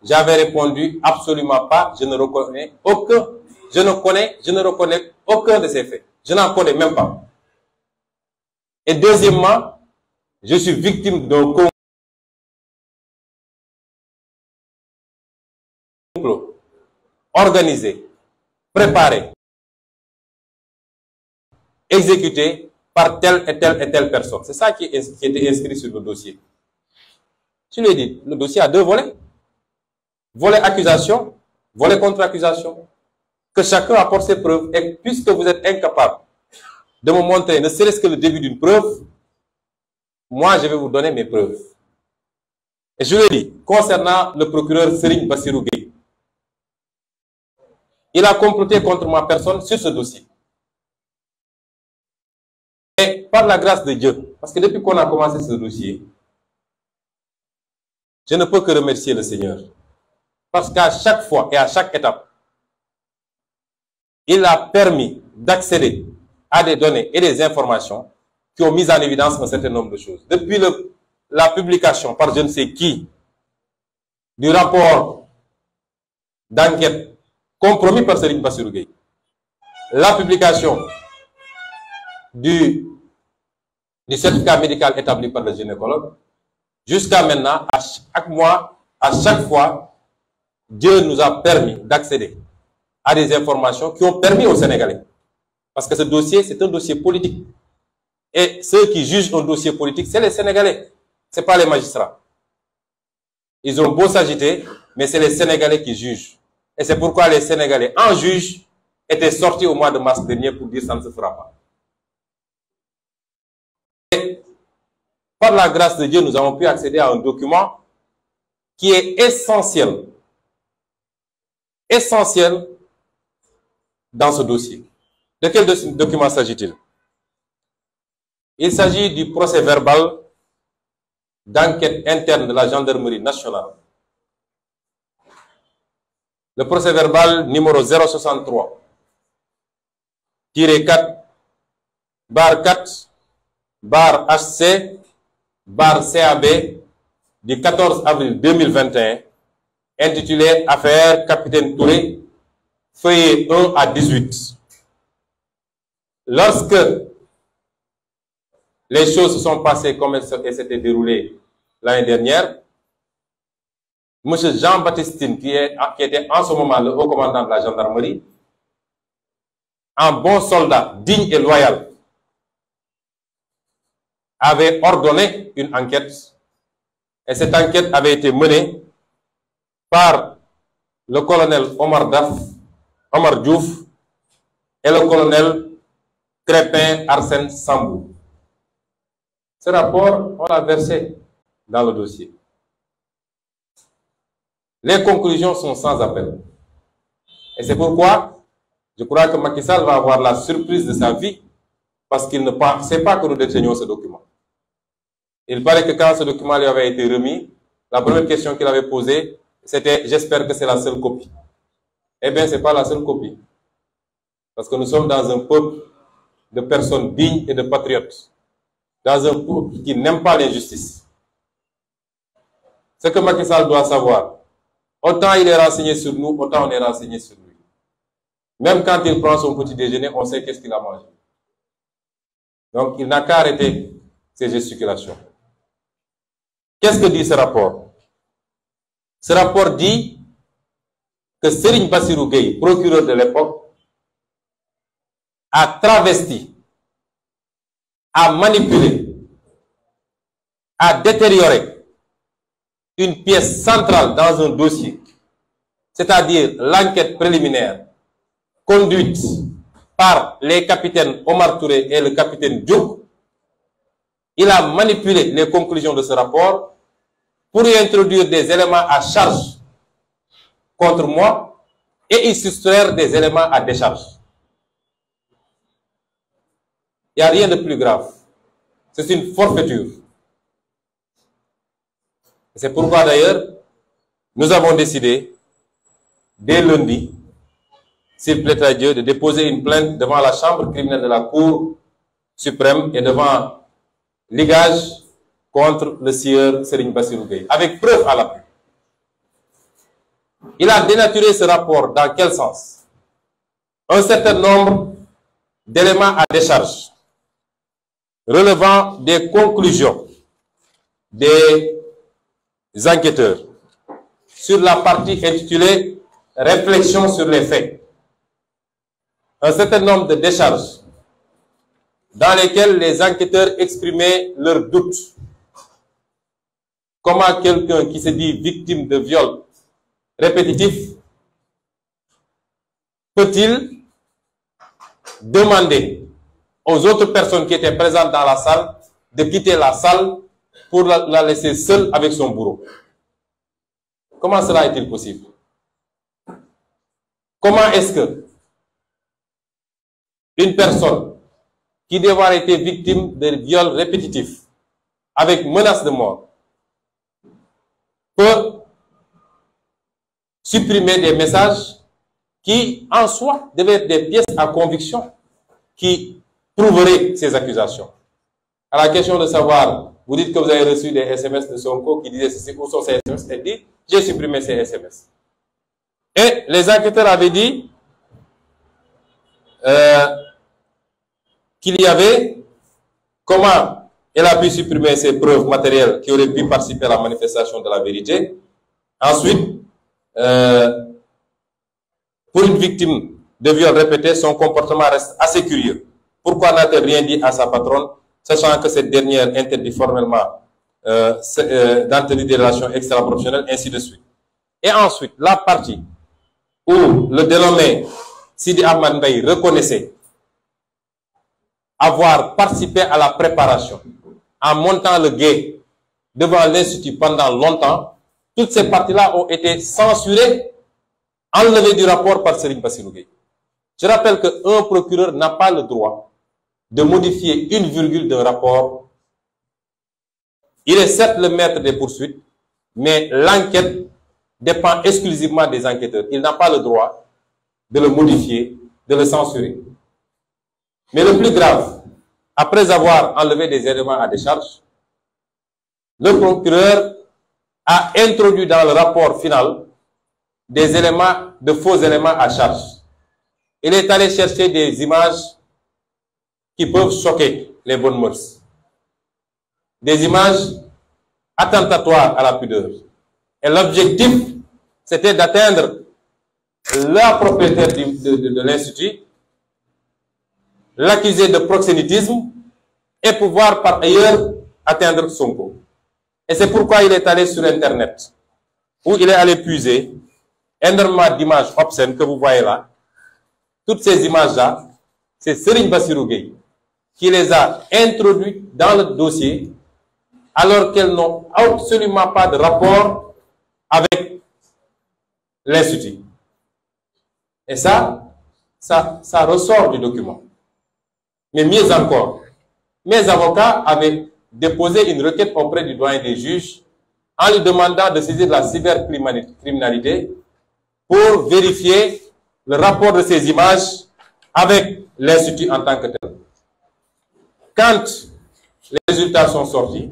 J'avais répondu absolument pas, je ne reconnais aucun, je ne reconnais aucun de ces faits. Je n'en connais même pas. Et deuxièmement, je suis victime d'un complot organisé, préparé, exécuté par telle et telle et telle personne. C'est ça qui était inscrit sur le dossier. Je lui ai dit, le dossier a deux volets. Volet accusation, volet contre-accusation. Que chacun apporte ses preuves. Et puisque vous êtes incapable de me montrer ne serait-ce que le début d'une preuve, moi je vais vous donner mes preuves. Et je lui ai dit, concernant le procureur Serigne Bassirou Gueye, il a comploté contre ma personne sur ce dossier. Et par la grâce de Dieu, parce que depuis qu'on a commencé ce dossier, je ne peux que remercier le Seigneur. Parce qu'à chaque fois et à chaque étape, il a permis d'accéder à des données et des informations qui ont mis en évidence un certain nombre de choses. Depuis la publication par je ne sais qui du rapport d'enquête compromis par Serigne Bassirou Gueye, la publication du certificat médical établi par le gynécologue, jusqu'à maintenant, à chaque mois, à chaque fois, Dieu nous a permis d'accéder à des informations qui ont permis aux Sénégalais. Parce que ce dossier, c'est un dossier politique. Et ceux qui jugent un dossier politique, c'est les Sénégalais. Ce n'est pas les magistrats. Ils ont beau s'agiter, mais c'est les Sénégalais qui jugent. Et c'est pourquoi les Sénégalais, en juge, étaient sortis au mois de mars dernier pour dire ça ne se fera pas. Et par la grâce de Dieu, nous avons pu accéder à un document qui est essentiel. Essentiel dans ce dossier. De quel document s'agit-il? Il s'agit du procès verbal d'enquête interne de la gendarmerie nationale. Le procès verbal numéro 063, -4, -4, -HC, -CAB, du 14 avril 2021, intitulé Affaire Capitaine Touré, feuillet 1 à 18. Lorsque les choses se sont passées comme elles s'étaient déroulées l'année dernière, M. Jean-Baptiste, qui était en ce moment le haut commandant de la gendarmerie, un bon soldat digne et loyal, avait ordonné une enquête, et cette enquête avait été menée par le colonel Omar Diouf et le colonel Crépin Arsène Sambou. Ce rapport, on l'a versé dans le dossier. Les conclusions sont sans appel. Et c'est pourquoi je crois que Macky Sall va avoir la surprise de sa vie, parce qu'il ne pensait pas que nous détenions ce document. Il paraît que quand ce document lui avait été remis, la première question qu'il avait posée, j'espère que c'est la seule copie. Eh bien, ce n'est pas la seule copie. Parce que nous sommes dans un peuple de personnes dignes et de patriotes. Dans un peuple qui n'aime pas l'injustice. Ce que Macky Sall doit savoir, autant il est renseigné sur nous, autant on est renseigné sur lui. Même quand il prend son petit déjeuner, on sait qu'est-ce qu'il a mangé. Donc, il n'a qu'à arrêter ces gesticulations. Qu'est-ce que dit ce rapport? Ce rapport dit que Serigne Bassirou Gueye, procureur de l'époque, a travesti, a manipulé, a détérioré une pièce centrale dans un dossier, c'est-à-dire l'enquête préliminaire conduite par les capitaines Omar Touré et le capitaine Diop. Il a manipulé les conclusions de ce rapport pour y introduire des éléments à charge contre moi et y soustraire des éléments à décharge. Il n'y a rien de plus grave. C'est une forfaiture. C'est pourquoi d'ailleurs, nous avons décidé, dès lundi, s'il plaît à Dieu, de déposer une plainte devant la chambre criminelle de la Cour suprême et devant l'IGAJ contre le sieur Serigne Bassirou Gueye, avec preuve à l'appui. Il a dénaturé ce rapport dans quel sens? Un certain nombre d'éléments à décharge relevant des conclusions des enquêteurs sur la partie intitulée « Réflexion sur les faits ». Un certain nombre de décharges dans lesquelles les enquêteurs exprimaient leurs doutes. Comment quelqu'un qui se dit victime de viol répétitif peut-il demander aux autres personnes qui étaient présentes dans la salle de quitter la salle pour la laisser seule avec son bourreau? Comment cela est-il possible? Comment est-ce que une personne qui doit avoir été victime de viols répétitifs avec menace de mort peut supprimer des messages qui, en soi, devaient être des pièces à conviction qui prouveraient ces accusations? À la question de savoir, vous dites que vous avez reçu des SMS de Sonko qui disaient ceci, où sont ces SMS? Elle dit, j'ai supprimé ces SMS. Et les enquêteurs avaient dit qu'il y avait comment elle a pu supprimer ces preuves matérielles qui auraient pu participer à la manifestation de la vérité. Ensuite, pour une victime de viol répété, son comportement reste assez curieux. Pourquoi n'a-t-elle rien dit à sa patronne, sachant que cette dernière interdit formellement d'entretenir des relations extra-professionnelles, ainsi de suite. Et ensuite, la partie où le dénommé Sidi Ahmad Mbaye reconnaissait avoir participé à la préparation en montant le guet devant l'Institut pendant longtemps, toutes ces parties-là ont été censurées, enlevées du rapport par Serigne Bassirou Gueye. Je rappelle qu'un procureur n'a pas le droit de modifier une virgule d'un rapport. Il est certes le maître des poursuites, mais l'enquête dépend exclusivement des enquêteurs. Il n'a pas le droit de le modifier, de le censurer. Mais le plus grave, après avoir enlevé des éléments à décharge, le procureur a introduit dans le rapport final des éléments, de faux éléments à charge. Il est allé chercher des images qui peuvent choquer les bonnes mœurs. Des images attentatoires à la pudeur. Et l'objectif, c'était d'atteindre la propriétaire de l'Institut, l'accuser de proxénétisme et pouvoir par ailleurs atteindre Sonko. Et c'est pourquoi il est allé sur Internet, où il est allé puiser énormément d'images obscènes que vous voyez là. Toutes ces images-là, c'est Serigne Bassirou Gueye qui les a introduites dans le dossier alors qu'elles n'ont absolument pas de rapport avec l'Institut. Et ça ressort du document. Mais mieux encore, mes avocats avaient déposé une requête auprès du doyen des juges en lui demandant de saisir la cybercriminalité pour vérifier le rapport de ces images avec l'Institut en tant que tel. Quand les résultats sont sortis,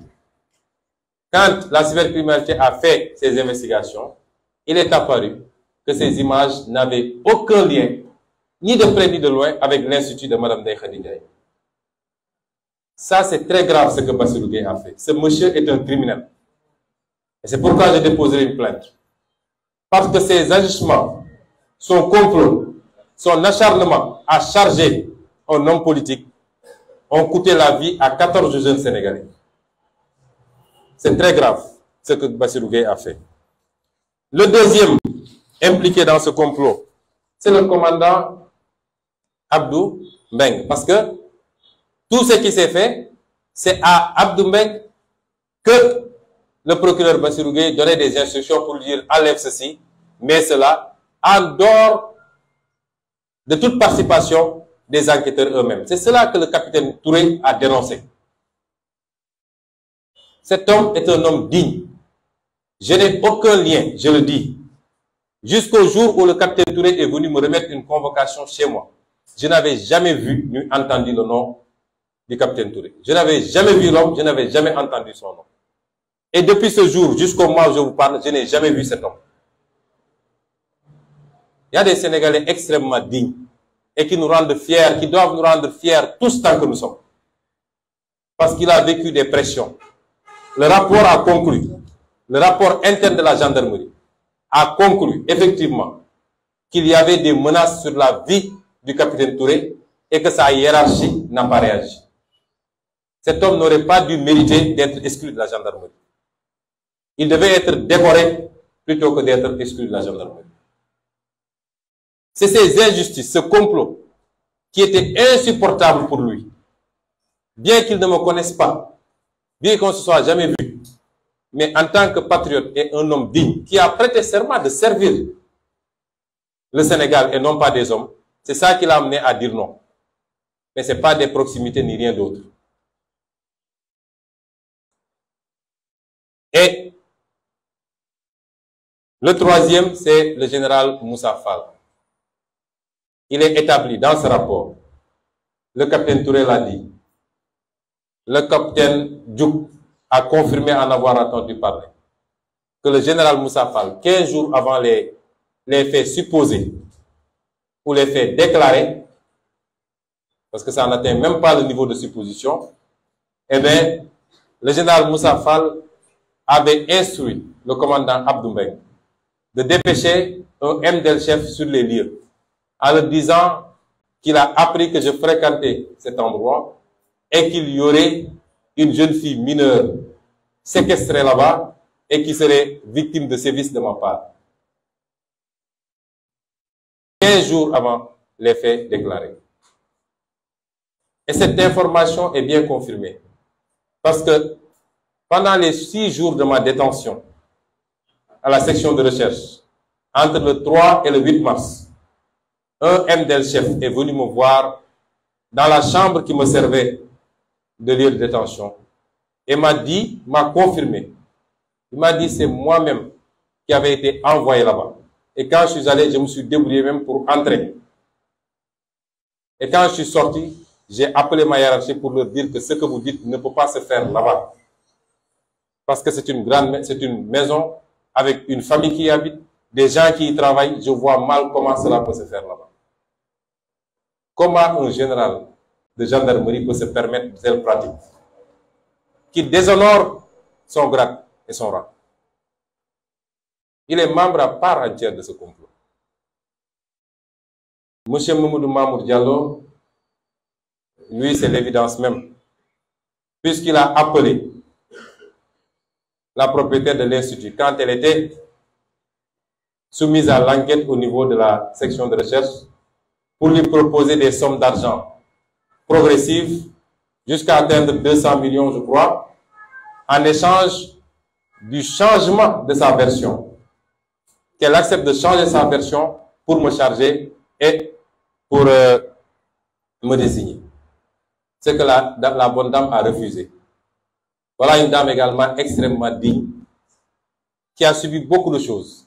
quand la cybercriminalité a fait ses investigations, il est apparu que ces images n'avaient aucun lien, ni de près ni de loin, avec l'Institut de Mme Ndeye Khady Ndiaye. Ça, c'est très grave ce que Bassirou Gueye a fait. Ce monsieur est un criminel. Et c'est pourquoi j'ai déposé une plainte. Parce que ses agissements, son complot, son acharnement à charger un homme politique ont coûté la vie à 14 jeunes Sénégalais. C'est très grave ce que Bassirou Gueye a fait. Le deuxième impliqué dans ce complot, c'est le commandant Abdou Mbeng. Parce que tout ce qui s'est fait, c'est à Abdou Mbeng que le procureur Bassirou Gueye donnait des instructions pour lui dire enlève ceci, mais cela en dehors de toute participation des enquêteurs eux-mêmes. C'est cela que le capitaine Touré a dénoncé. Cet homme est un homme digne. Je n'ai aucun lien, je le dis. Jusqu'au jour où le capitaine Touré est venu me remettre une convocation chez moi, je n'avais jamais vu ni entendu le nom du capitaine Touré. Je n'avais jamais vu l'homme, je n'avais jamais entendu son nom. Et depuis ce jour, jusqu'au mois où je vous parle, je n'ai jamais vu cet homme. Il y a des Sénégalais extrêmement dignes et qui nous rendent fiers, qui doivent nous rendre fiers tous tant que nous sommes. Parce qu'il a vécu des pressions. Le rapport a conclu, le rapport interne de la gendarmerie a conclu effectivement qu'il y avait des menaces sur la vie du capitaine Touré et que sa hiérarchie n'a pas réagi. Cet homme n'aurait pas dû mériter d'être exclu de la gendarmerie. Il devait être décoré plutôt que d'être exclu de la gendarmerie. C'est ces injustices, ce complot, qui était insupportable pour lui. Bien qu'il ne me connaisse pas, bien qu'on ne se soit jamais vu, mais en tant que patriote et un homme digne, qui a prêté serment de servir le Sénégal et non pas des hommes, c'est ça qui l'a amené à dire non. Mais ce n'est pas des proximités ni rien d'autre. Et le troisième, c'est le général Moussa Fall. Il est établi dans ce rapport, le capitaine Touré l'a dit, le capitaine Diouk a confirmé en avoir entendu parler, que le général Moussa Fall, 15 jours avant les faits supposés ou les faits déclarés, parce que ça n'atteint même pas le niveau de supposition, eh bien, le général Moussa Fall avait instruit le commandant Abdou Mbeng de dépêcher un MDL-chef sur les lieux, en leur disant qu'il a appris que je fréquentais cet endroit et qu'il y aurait une jeune fille mineure séquestrée là-bas et qui serait victime de sévices de ma part. 15 jours avant les faits déclarés. Et cette information est bien confirmée. Parce que pendant les 6 jours de ma détention à la section de recherche, entre le 3 et le 8 mars, un MDL-chef est venu me voir dans la chambre qui me servait de lieu de détention et m'a confirmé. Il m'a dit c'est moi-même qui avait été envoyé là-bas. Et quand je suis allé, je me suis débrouillé même pour entrer. Et quand je suis sorti, j'ai appelé ma hiérarchie pour leur dire que ce que vous dites ne peut pas se faire là-bas. Parce que c'est une maison avec une famille qui y habite, des gens qui y travaillent. Je vois mal comment cela peut se faire là-bas. Comment un général de gendarmerie peut se permettre de telles pratiques qui déshonore son grade et son rang? Il est membre à part entière de ce complot. Monsieur Mamadou Mamour Diallo, lui, c'est l'évidence même, puisqu'il a appelé la propriétaire de l'Institut quand elle était soumise à l'enquête au niveau de la section de recherche pour lui proposer des sommes d'argent progressives jusqu'à atteindre 200 millions, je crois, en échange du changement de sa version. Qu'elle accepte de changer sa version pour me charger et pour me désigner. C'est que la bonne dame a refusé. Voilà une dame également extrêmement digne, qui a subi beaucoup de choses.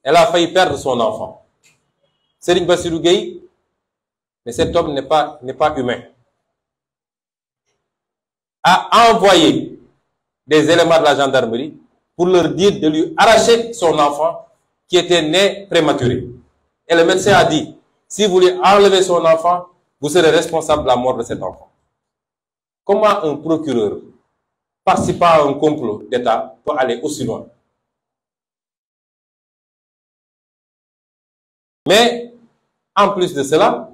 Elle a failli perdre son enfant. Serigne Bassirou Gueye, mais cet homme n'est pas humain, a envoyé des éléments de la gendarmerie pour leur dire de lui arracher son enfant qui était né prématuré. Et le médecin a dit, si vous voulez enlever son enfant, vous serez responsable de la mort de cet enfant. Comment un procureur participant à un complot d'État peut aller aussi loin? Mais, en plus de cela,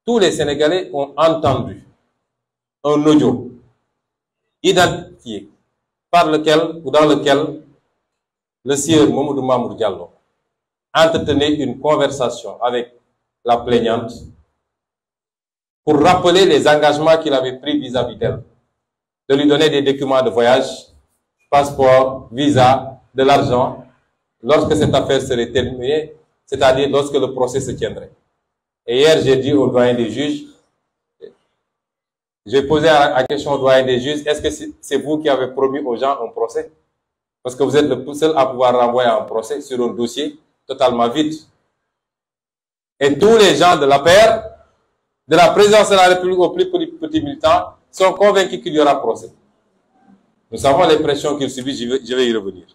tous les Sénégalais ont entendu un audio identifié par lequel ou dans lequel le sieur Mamadou Mamour Diallo entretenait une conversation avec la plaignante pour rappeler les engagements qu'il avait pris vis-à-vis d'elle, de lui donner des documents de voyage, passeport, visa, de l'argent, lorsque cette affaire serait terminée, c'est-à-dire lorsque le procès se tiendrait. Et hier, j'ai dit au doyen des juges, j'ai posé la question au doyen des juges, est-ce que c'est vous qui avez promis aux gens un procès? Parce que vous êtes le seul à pouvoir renvoyer un procès sur un dossier totalement vide. Et tous les gens de la paire, de la présidence de la République aux plus petits militants, sont convaincus qu'il y aura procès. Nous savons les pressions qu'il subit, je vais y revenir.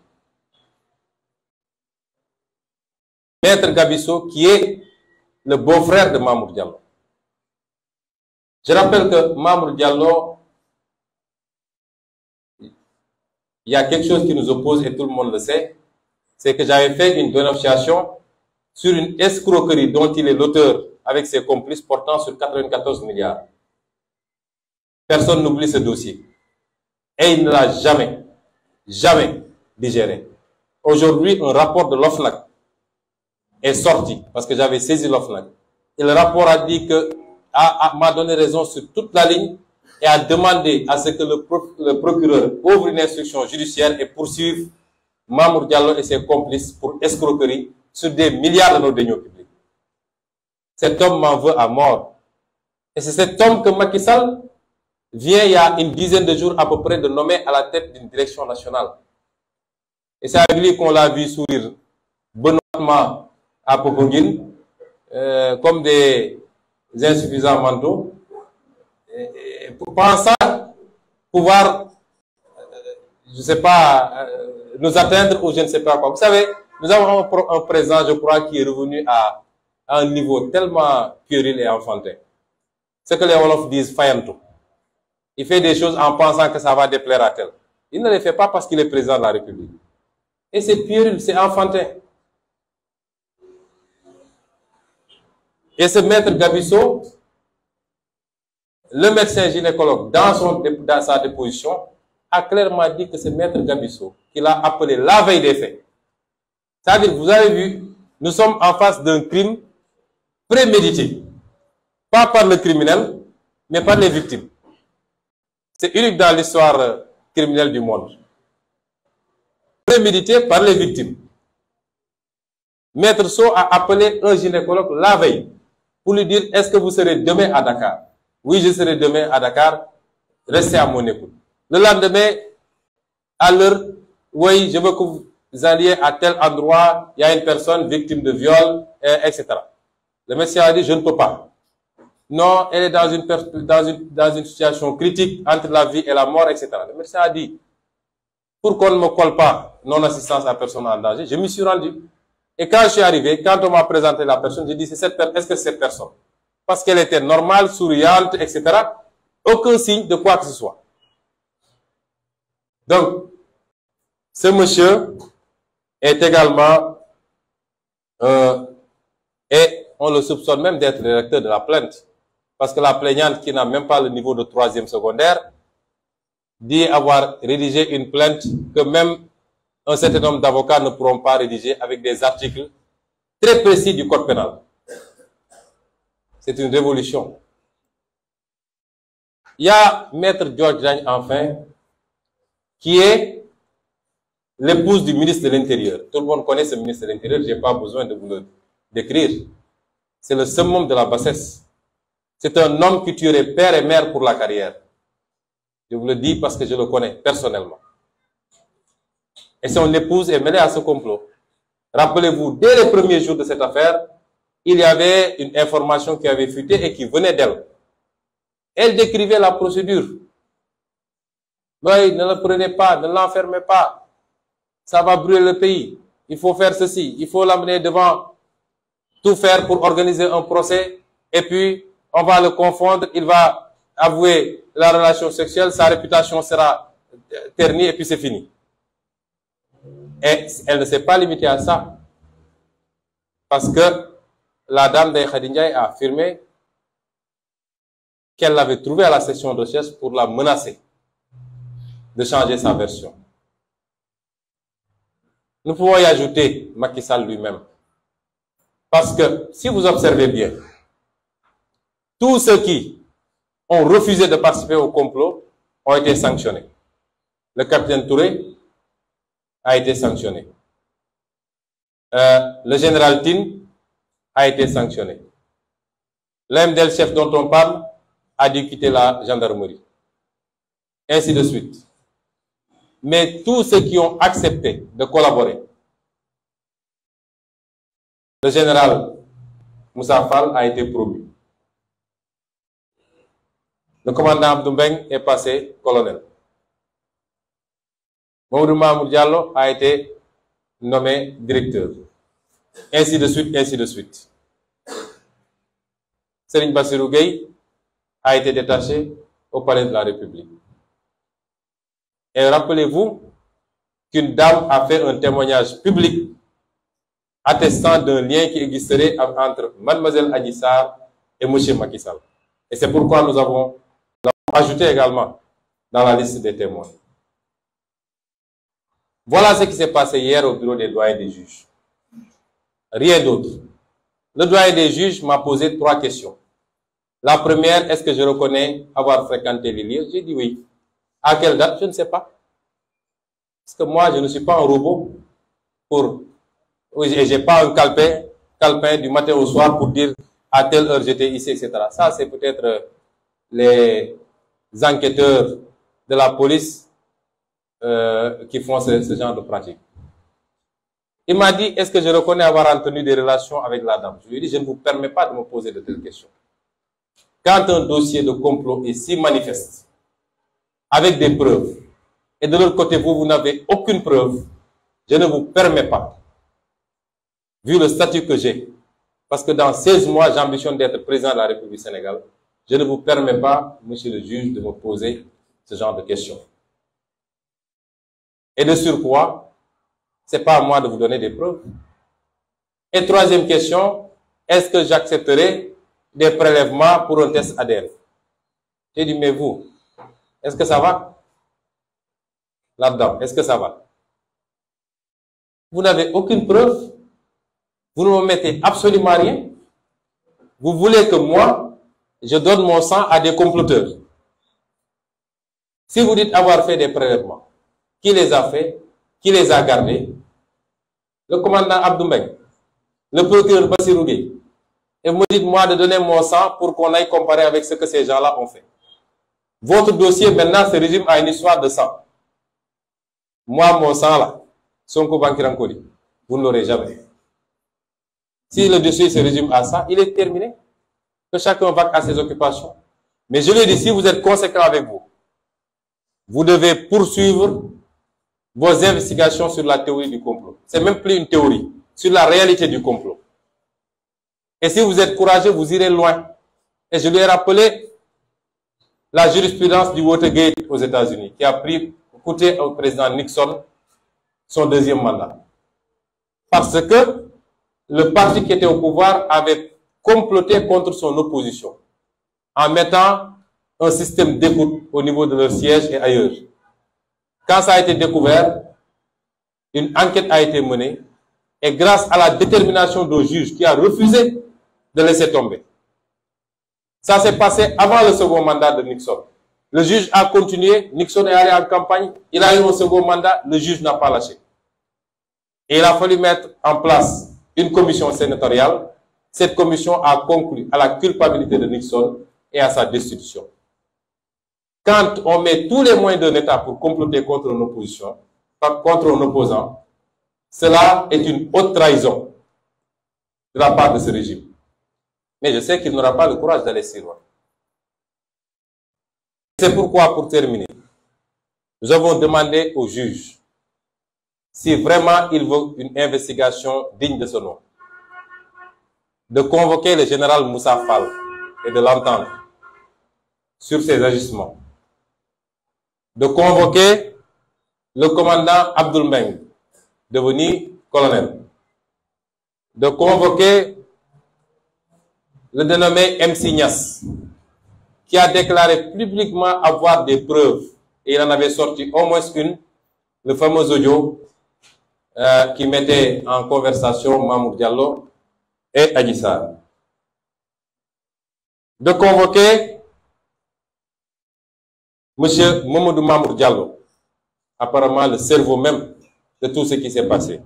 Maître Gabisso, qui est le beau-frère de Mamour Diallo. Je rappelle que Mamour Diallo, il y a quelque chose qui nous oppose et tout le monde le sait, c'est que j'avais fait une dénonciation sur une escroquerie dont il est l'auteur avec ses complices portant sur 94 milliards. Personne n'oublie ce dossier. Et il ne l'a jamais digéré. Aujourd'hui, un rapport de l'OFNAC est sorti, parce que j'avais saisi l'OFNAC. Et le rapport a dit que, m'a donné raison sur toute la ligne et a demandé à ce que le procureur ouvre une instruction judiciaire et poursuive Mamour Diallo et ses complices pour escroquerie sur des milliards de nos deniers publics. Cet homme m'en veut à mort. Et c'est cet homme que Macky Sall vient il y a une dizaine de jours à peu près de nommer à la tête d'une direction nationale. Et c'est avec lui qu'on l'a vu sourire benoîtement à Popenguine, comme des insuffisants mentaux, pensant pouvoir, je ne sais pas, nous atteindre ou je ne sais pas quoi. Vous savez, nous avons un président, je crois, qui est revenu à un niveau tellement puéril et enfantin. Ce que les Wolofs disent, fayanto. Il fait des choses en pensant que ça va déplaire à tel. Il ne les fait pas parce qu'il est président de la République. Et c'est puéril, c'est enfantin. Et ce maître Gabisso, le médecin gynécologue, dans sa déposition, a clairement dit que c'est maître Gabisso qu'il a appelé la veille des faits. C'est-à-dire, vous avez vu, nous sommes en face d'un crime prémédité. Pas par le criminel, mais par les victimes. C'est unique dans l'histoire criminelle du monde. Prémédité par les victimes. Maître So a appelé un gynécologue la veille pour lui dire, est-ce que vous serez demain à Dakar? Oui, je serai demain à Dakar. Restez à mon écoute. Le lendemain, à l'heure, oui, je veux que vous alliez à tel endroit, il y a une personne victime de viol, etc. Le médecin a dit, je ne peux pas. Non, elle est dans une situation critique entre la vie et la mort, etc. Le médecin a dit, pour qu'on ne me colle pas non-assistance à personne en danger, je m'y suis rendu. Et quand je suis arrivé, quand on m'a présenté la personne, j'ai dit, est-ce que c'est cette personne? Parce qu'elle était normale, souriante, etc. Aucun signe de quoi que ce soit. Donc, ce monsieur est également, et on le soupçonne même d'être le rédacteur de la plainte. Parce que la plaignante, qui n'a même pas le niveau de 3e secondaire, dit avoir rédigé une plainte que même un certain nombre d'avocats ne pourront pas rédiger avec des articles très précis du code pénal. C'est une révolution. Il y a Maître George Diagne, enfin, qui est l'épouse du ministre de l'Intérieur. Tout le monde connaît ce ministre de l'Intérieur, je n'ai pas besoin de vous le décrire. C'est le summum de la bassesse. C'est un homme qui tuerait père et mère pour la carrière. Je vous le dis parce que je le connais personnellement. Et son épouse est mêlée à ce complot. Rappelez-vous, dès les premiers jours de cette affaire, il y avait une information qui avait fuité et qui venait d'elle. Elle décrivait la procédure. Oui, ne le prenez pas, ne l'enfermez pas. Ça va brûler le pays. Il faut faire ceci, il faut l'amener devant, tout faire pour organiser un procès, et puis on va le confondre, il va avouer la relation sexuelle, sa réputation sera ternie, et puis c'est fini. Et elle ne s'est pas limitée à ça. Parce que la dame de Khady Ndiaye a affirmé qu'elle l'avait trouvée à la section de recherche pour la menacer de changer sa version. Nous pouvons y ajouter Macky Sall lui-même. Parce que si vous observez bien, tous ceux qui ont refusé de participer au complot ont été sanctionnés. Le capitaine Touré a été sanctionné. Le général Tine a été sanctionné. L'MDL chef dont on parle a dû quitter la gendarmerie. Ainsi de suite. Mais tous ceux qui ont accepté de collaborer, le général Moussa Fall a été promu. Le commandant Abdou Mbeng est passé colonel. Mamadou Mamour Diallo a été nommé directeur. Ainsi de suite, ainsi de suite. Serigne Bassirou Gueye a été détaché au palais de la République. Et rappelez-vous qu'une dame a fait un témoignage public attestant d'un lien qui existerait entre mademoiselle Adji Sarr et monsieur Macky Sall. Et c'est pourquoi nous avons ajouté également dans la liste des témoins. Voilà ce qui s'est passé hier au bureau des doyens des juges. Rien d'autre. Le doyen des juges m'a posé 3 questions. La première, est-ce que je reconnais avoir fréquenté les lieux? J'ai dit oui. À quelle date? Je ne sais pas. Parce que moi, je ne suis pas un robot pour... Oui, j'ai pas un calepin du matin au soir pour dire à telle heure j'étais ici, etc. Ça, c'est peut-être les enquêteurs de la police qui font ce genre de pratique. Il m'a dit, est-ce que je reconnais avoir entretenu des relations avec la dame? Je lui ai dit, je ne vous permets pas de me poser de telles questions. Quand un dossier de complot est si manifeste, avec des preuves, et de l'autre côté, vous n'avez aucune preuve, je ne vous permets pas, vu le statut que j'ai, parce que dans 16 mois, j'ambitionne d'être président de la République du Sénégal, je ne vous permets pas, monsieur le juge, de me poser ce genre de questions. Et de surcroît, c'est pas à moi de vous donner des preuves. Et troisième question, est-ce que j'accepterai des prélèvements pour un test ADN? J'ai dit, mais vous, est-ce que ça va? Là-dedans, est-ce que ça va? Vous n'avez aucune preuve. Vous ne me mettez absolument rien. Vous voulez que moi, je donne mon sang à des comploteurs. Si vous dites avoir fait des prélèvements, qui les a fait? Qui les a gardés? Le commandant Abdou Mbeng, le procureur Bassirou Gueye. Et vous dites moi de donner mon sang pour qu'on aille comparer avec ce que ces gens-là ont fait. Votre dossier maintenant se résume à une histoire de sang. Moi, mon sang là, Sonko Bankirankoli, vous ne l'aurez jamais. Si le dossier se résume à ça, il est terminé. Que chacun vaque à ses occupations. Mais je lui ai dit, si vous êtes conséquent avec vous, vous devez poursuivre vos investigations sur la théorie du complot. C'est même plus une théorie, sur la réalité du complot. Et si vous êtes courageux, vous irez loin. Et je lui ai rappelé la jurisprudence du Watergate aux États-Unis, qui a coûté au président Nixon son 2e mandat. Parce que le parti qui était au pouvoir avait comploté contre son opposition, en mettant un système d'écoute au niveau de leur siège et ailleurs. Quand ça a été découvert, une enquête a été menée, et grâce à la détermination d'un juge qui a refusé de laisser tomber. Ça s'est passé avant le second mandat de Nixon. Le juge a continué, Nixon est allé en campagne, il a eu un second mandat, le juge n'a pas lâché. Et il a fallu mettre en place une commission sénatoriale. Cette commission a conclu à la culpabilité de Nixon et à sa destitution. Quand on met tous les moyens d'un État pour comploter contre une opposition, contre un opposant, cela est une haute trahison de la part de ce régime. Mais je sais qu'il n'aura pas le courage d'aller si loin. C'est pourquoi, pour terminer, nous avons demandé au juge si vraiment il veut une investigation digne de ce nom, de convoquer le général Moussa Fall et de l'entendre sur ses agissements, de convoquer le commandant Abdoul Meng, devenu colonel, de convoquer le dénommé MC Niass, qui a déclaré publiquement avoir des preuves, et il en avait sorti au moins une, le fameux audio qui mettait en conversation Mamour Diallo et Adji Sarr. De convoquer M. Mamadou Mamour Diallo, apparemment le cerveau même de tout ce qui s'est passé.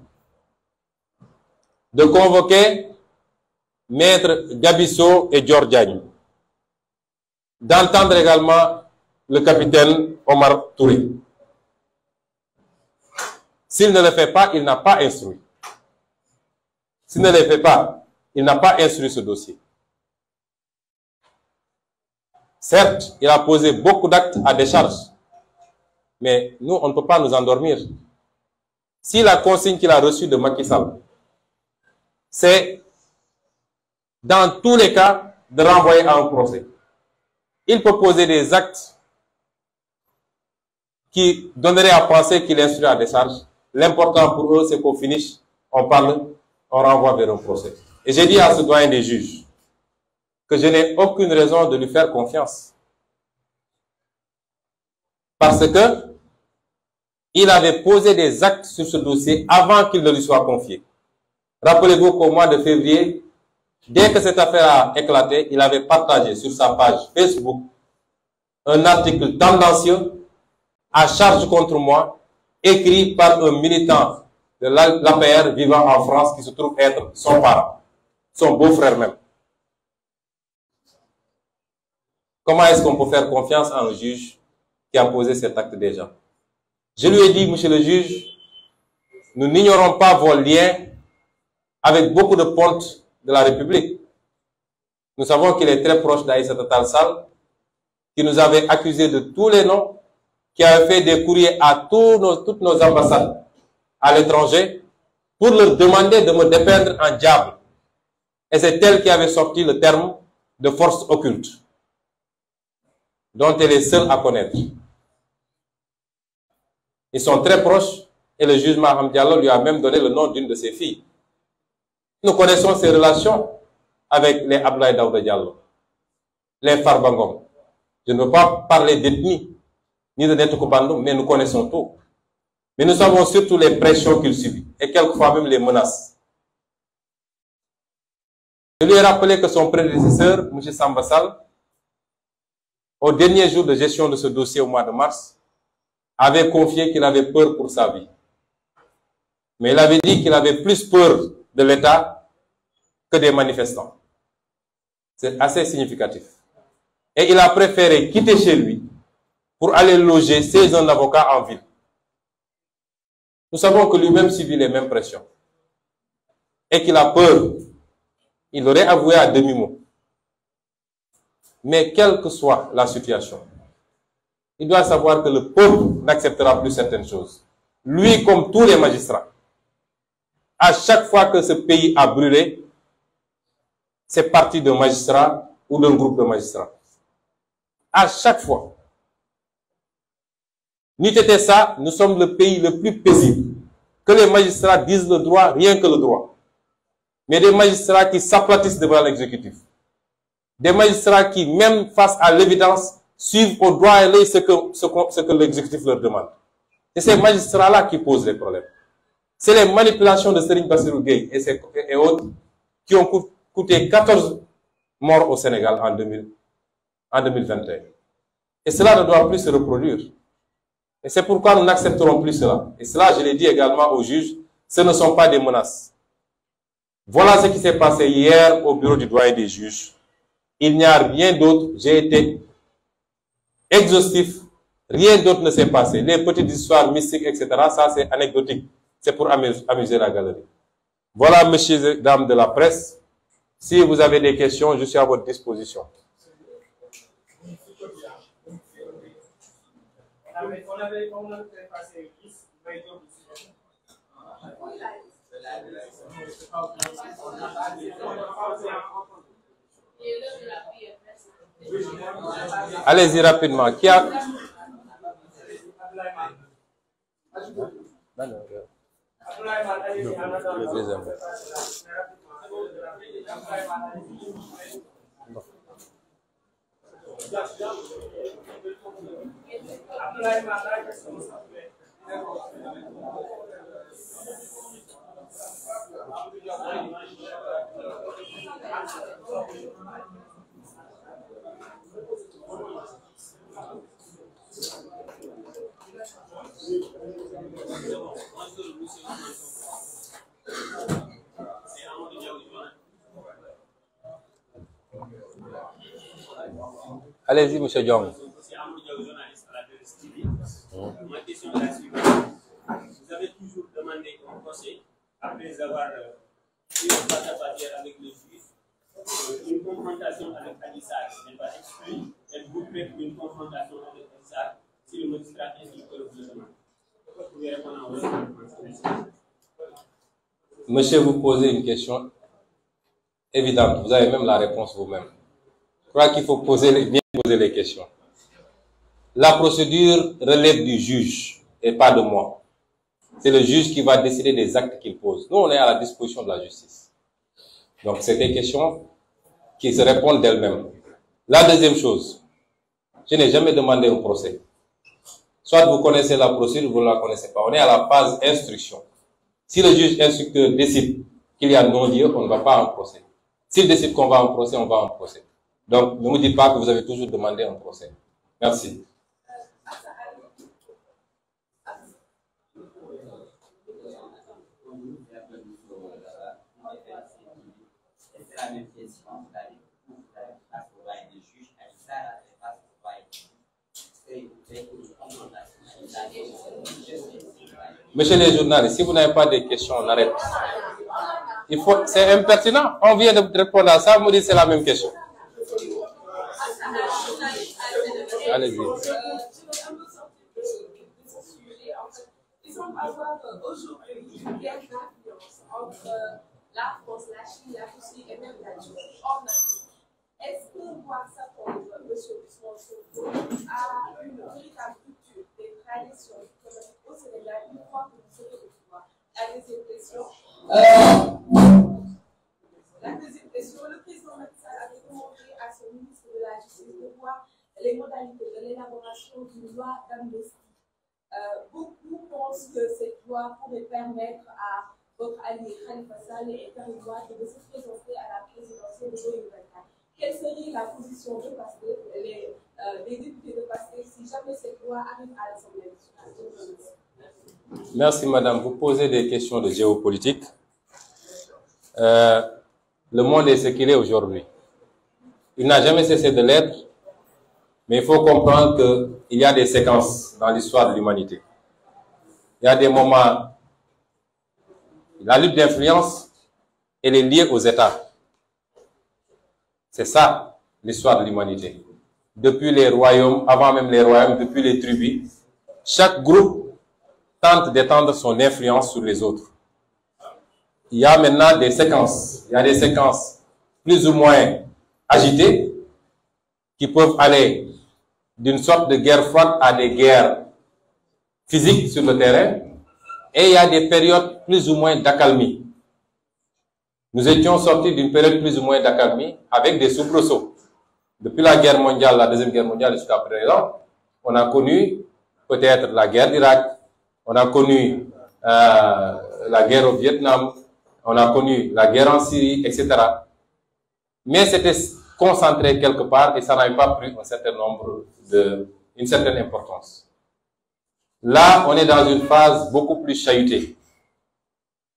De convoquer Maître Gabisso et Dior Diagne. D'entendre également le capitaine Omar Touré. S'il ne le fait pas, il n'a pas instruit. S'il ne le fait pas, il n'a pas instruit ce dossier. Certes, il a posé beaucoup d'actes à décharge, mais nous, on ne peut pas nous endormir. Si la consigne qu'il a reçue de Macky Sall, c'est dans tous les cas de renvoyer à un procès, il peut poser des actes qui donneraient à penser qu'il instruit à décharge. L'important pour eux, c'est qu'au finish, on parle, on renvoie vers un procès. Et j'ai dit à ce doyen des juges que je n'ai aucune raison de lui faire confiance. Parce que il avait posé des actes sur ce dossier avant qu'il ne lui soit confié. Rappelez-vous qu'au mois de février, dès que cette affaire a éclaté, il avait partagé sur sa page Facebook un article tendancieux à charge contre moi, écrit par un militant de l'APR vivant en France qui se trouve être son parent, son beau-frère même. Comment est-ce qu'on peut faire confiance à un juge qui a posé cet acte déjà? Je lui ai dit, monsieur le juge, nous n'ignorons pas vos liens avec beaucoup de pontes de la République. Nous savons qu'il est très proche d'Aïssata Tall Sall, qui nous avait accusés de tous les noms, qui avait fait des courriers à toutes nos ambassades à l'étranger pour leur demander de me dépeindre en diable. Et c'est elle qui avait sorti le terme de force occulte, dont elle est seule à connaître. Ils sont très proches et le juge Maham Diallo lui a même donné le nom d'une de ses filles. Nous connaissons ses relations avec les Abdoulaye Daouda Diallo, les Farba Ngom. Je ne veux pas parler d'ethnie ni de Neto Bandung, mais nous connaissons tout. Mais nous savons surtout les pressions qu'il subit et quelquefois même les menaces. Je lui ai rappelé que son prédécesseur, M. Samba Sall, au dernier jour de gestion de ce dossier au mois de mars, avait confié qu'il avait peur pour sa vie. Mais il avait dit qu'il avait plus peur de l'État que des manifestants. C'est assez significatif. Et il a préféré quitter chez lui pour aller loger chez un avocat en ville. Nous savons que lui-même subit les mêmes pressions. Et qu'il a peur. Il aurait avoué à demi-mot. Mais quelle que soit la situation, il doit savoir que le peuple n'acceptera plus certaines choses. Lui, comme tous les magistrats, à chaque fois que ce pays a brûlé, c'est parti d'un magistrat ou d'un groupe de magistrats. À chaque fois. N'eût été ça, nous sommes le pays le plus paisible. Que les magistrats disent le droit, rien que le droit. Mais des magistrats qui s'aplatissent devant l'exécutif. Des magistrats qui, même face à l'évidence, suivent au droit et l'œil ce que l'exécutif leur demande. Et ces magistrats-là qui posent les problèmes. C'est les manipulations de Serigne Bassirou Gueye et autres qui ont coûté 14 morts au Sénégal en 2021. Et cela ne doit plus se reproduire. Et c'est pourquoi nous n'accepterons plus cela. Et cela, je l'ai dit également aux juges, ce ne sont pas des menaces. Voilà ce qui s'est passé hier au bureau du doyen des juges. Il n'y a rien d'autre. J'ai été exhaustif Rien d'autre ne s'est passé. Les petites histoires mystiques, etc., ça c'est anecdotique. C'est pour amuser la galerie. Voilà, messieurs et dames de la presse. Si vous avez des questions, je suis à votre disposition. Allez-y rapidement. Qui a... Allez-y, monsieur Diong. Ma question est la suivante. Vous avez toujours demandé un procès après avoir eu un face-à-face avec le juge. Une confrontation avec Adji Sarr n'est pas exclue. Êtes-vous prêt pour une confrontation avec Adji Sarr si le magistrat instructeur vous le demande? Vous pouvez répondre en votre. Monsieur, vous posez une question évidente. Vous avez même la réponse vous-même. Je crois qu'il faut bien poser les questions. La procédure relève du juge et pas de moi. C'est le juge qui va décider des actes qu'il pose. Nous, on est à la disposition de la justice. Donc, c'est des questions qui se répondent d'elles-mêmes. La deuxième chose, je n'ai jamais demandé un procès. Soit vous connaissez la procédure, vous ne la connaissez pas. On est à la phase instruction. Si le juge instructeur décide qu'il y a non-lieu, on ne va pas en procès. S'il décide qu'on va en procès, on va en procès. Donc, ne me dites pas que vous avez toujours demandé un procès. Merci. La même question, vous avez face au doyen des juges, Adji Sarr a fait face au doyen. Monsieur les journalistes, si vous n'avez pas de questions, on arrête. C'est impertinent. On vient de répondre à ça, vous me dites c'est la même question. Allez-y. Il semble avoir aujourd'hui une guerre d'influence entre la France, la Chine, la Russie et même la Turquie en Afrique. Est-ce que voir ça comme M. Ousmane Sonko a une véritable rupture des traditions économiques au Sénégal une fois que vous serez au pouvoir? La deuxième question. Le président Macky Sall avait demandé à son ministre de la Justice de voir les modalités de l'élaboration d'une loi d'amnistie. Beaucoup pensent que cette loi pourrait permettre à votre allié Khalifa Sall et Karim Wade de se présenter à la présidentielle de 2024. Quelle serait la position de Pastef, des députés de Pastef, si jamais cette loi arrive à l'Assemblée nationale? Merci madame. Vous posez des questions de géopolitique. Le monde est ce qu'il est aujourd'hui. Il n'a jamais cessé de l'être, mais il faut comprendre qu'il y a des séquences dans l'histoire de l'humanité. Il y a des moments. La lutte d'influence, elle est liée aux États. C'est ça, l'histoire de l'humanité. Depuis les royaumes, avant même les royaumes, depuis les tribus, chaque groupe tente d'étendre son influence sur les autres. Il y a maintenant des séquences. Il y a des séquences plus ou moins agitées qui peuvent aller d'une sorte de guerre froide à des guerres physiques sur le terrain. Et il y a des périodes plus ou moins d'accalmie. Nous étions sortis d'une période plus ou moins d'accalmie avec des soubresauts. Depuis la guerre mondiale, la deuxième guerre mondiale jusqu'à présent, on a connu peut-être la guerre d'Irak, on a connu la guerre au Vietnam, on a connu la guerre en Syrie, etc. Mais c'était concentré quelque part et ça n'avait pas pris une certaine importance. Là, on est dans une phase beaucoup plus chahutée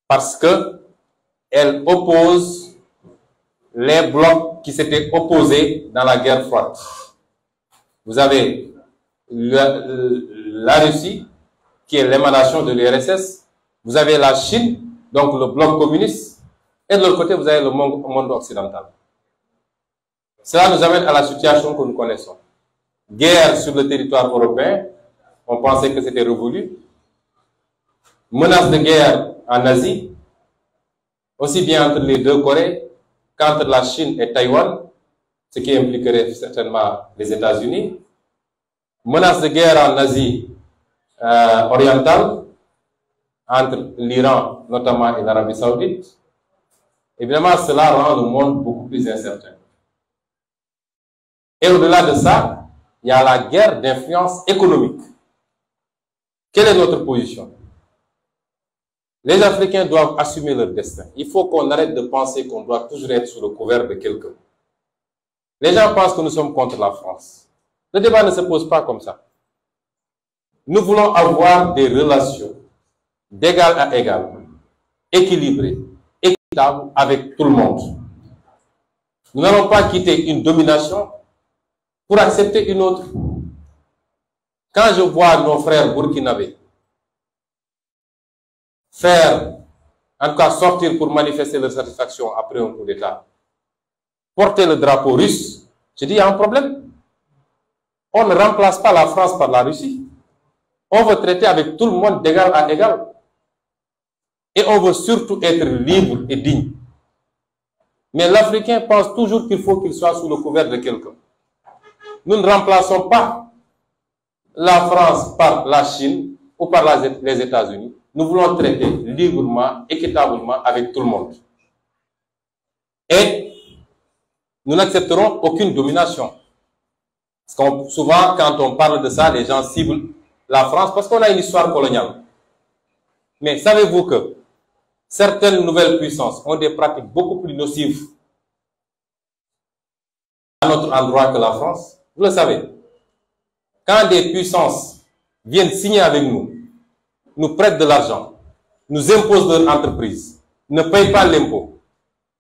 parce que elle oppose les blocs qui s'étaient opposés dans la guerre froide. Vous avez la Russie, qui est l'émanation de l'URSS, vous avez la Chine, donc le bloc communiste, et de l'autre côté, vous avez le monde occidental. Cela nous amène à la situation que nous connaissons. Guerre sur le territoire européen, on pensait que c'était révolu. Menace de guerre en Asie, aussi bien entre les deux Corées qu'entre la Chine et Taïwan, ce qui impliquerait certainement les États-Unis. Menace de guerre en Asie orientale, entre l'Iran notamment et l'Arabie Saoudite. Évidemment, cela rend le monde beaucoup plus incertain. Et au-delà de ça, il y a la guerre d'influence économique. Quelle est notre position? Les Africains doivent assumer leur destin. Il faut qu'on arrête de penser qu'on doit toujours être sous le couvert de quelqu'un. Les gens pensent que nous sommes contre la France. Le débat ne se pose pas comme ça. Nous voulons avoir des relations d'égal à égal, équilibrées, équitables avec tout le monde. Nous n'allons pas quitter une domination pour accepter une autre. Quand je vois nos frères burkinabés faire, en tout cas sortir pour manifester leur satisfaction après un coup d'État, porter le drapeau russe, je dis il y a un problème. On ne remplace pas la France par la Russie. On veut traiter avec tout le monde d'égal à égal. Et on veut surtout être libre et digne. Mais l'Africain pense toujours qu'il faut qu'il soit sous le couvert de quelqu'un. Nous ne remplaçons pas la France par la Chine ou par les États-Unis. Nous voulons traiter librement, équitablement avec tout le monde. Et nous n'accepterons aucune domination. Parce que souvent, quand on parle de ça, les gens ciblent la France parce qu'on a une histoire coloniale. Mais savez-vous que certaines nouvelles puissances ont des pratiques beaucoup plus nocives à notre endroit que la France? Vous le savez. Quand des puissances viennent signer avec nous, nous prêtent de l'argent, nous imposent leur entreprise, ne payent pas l'impôt,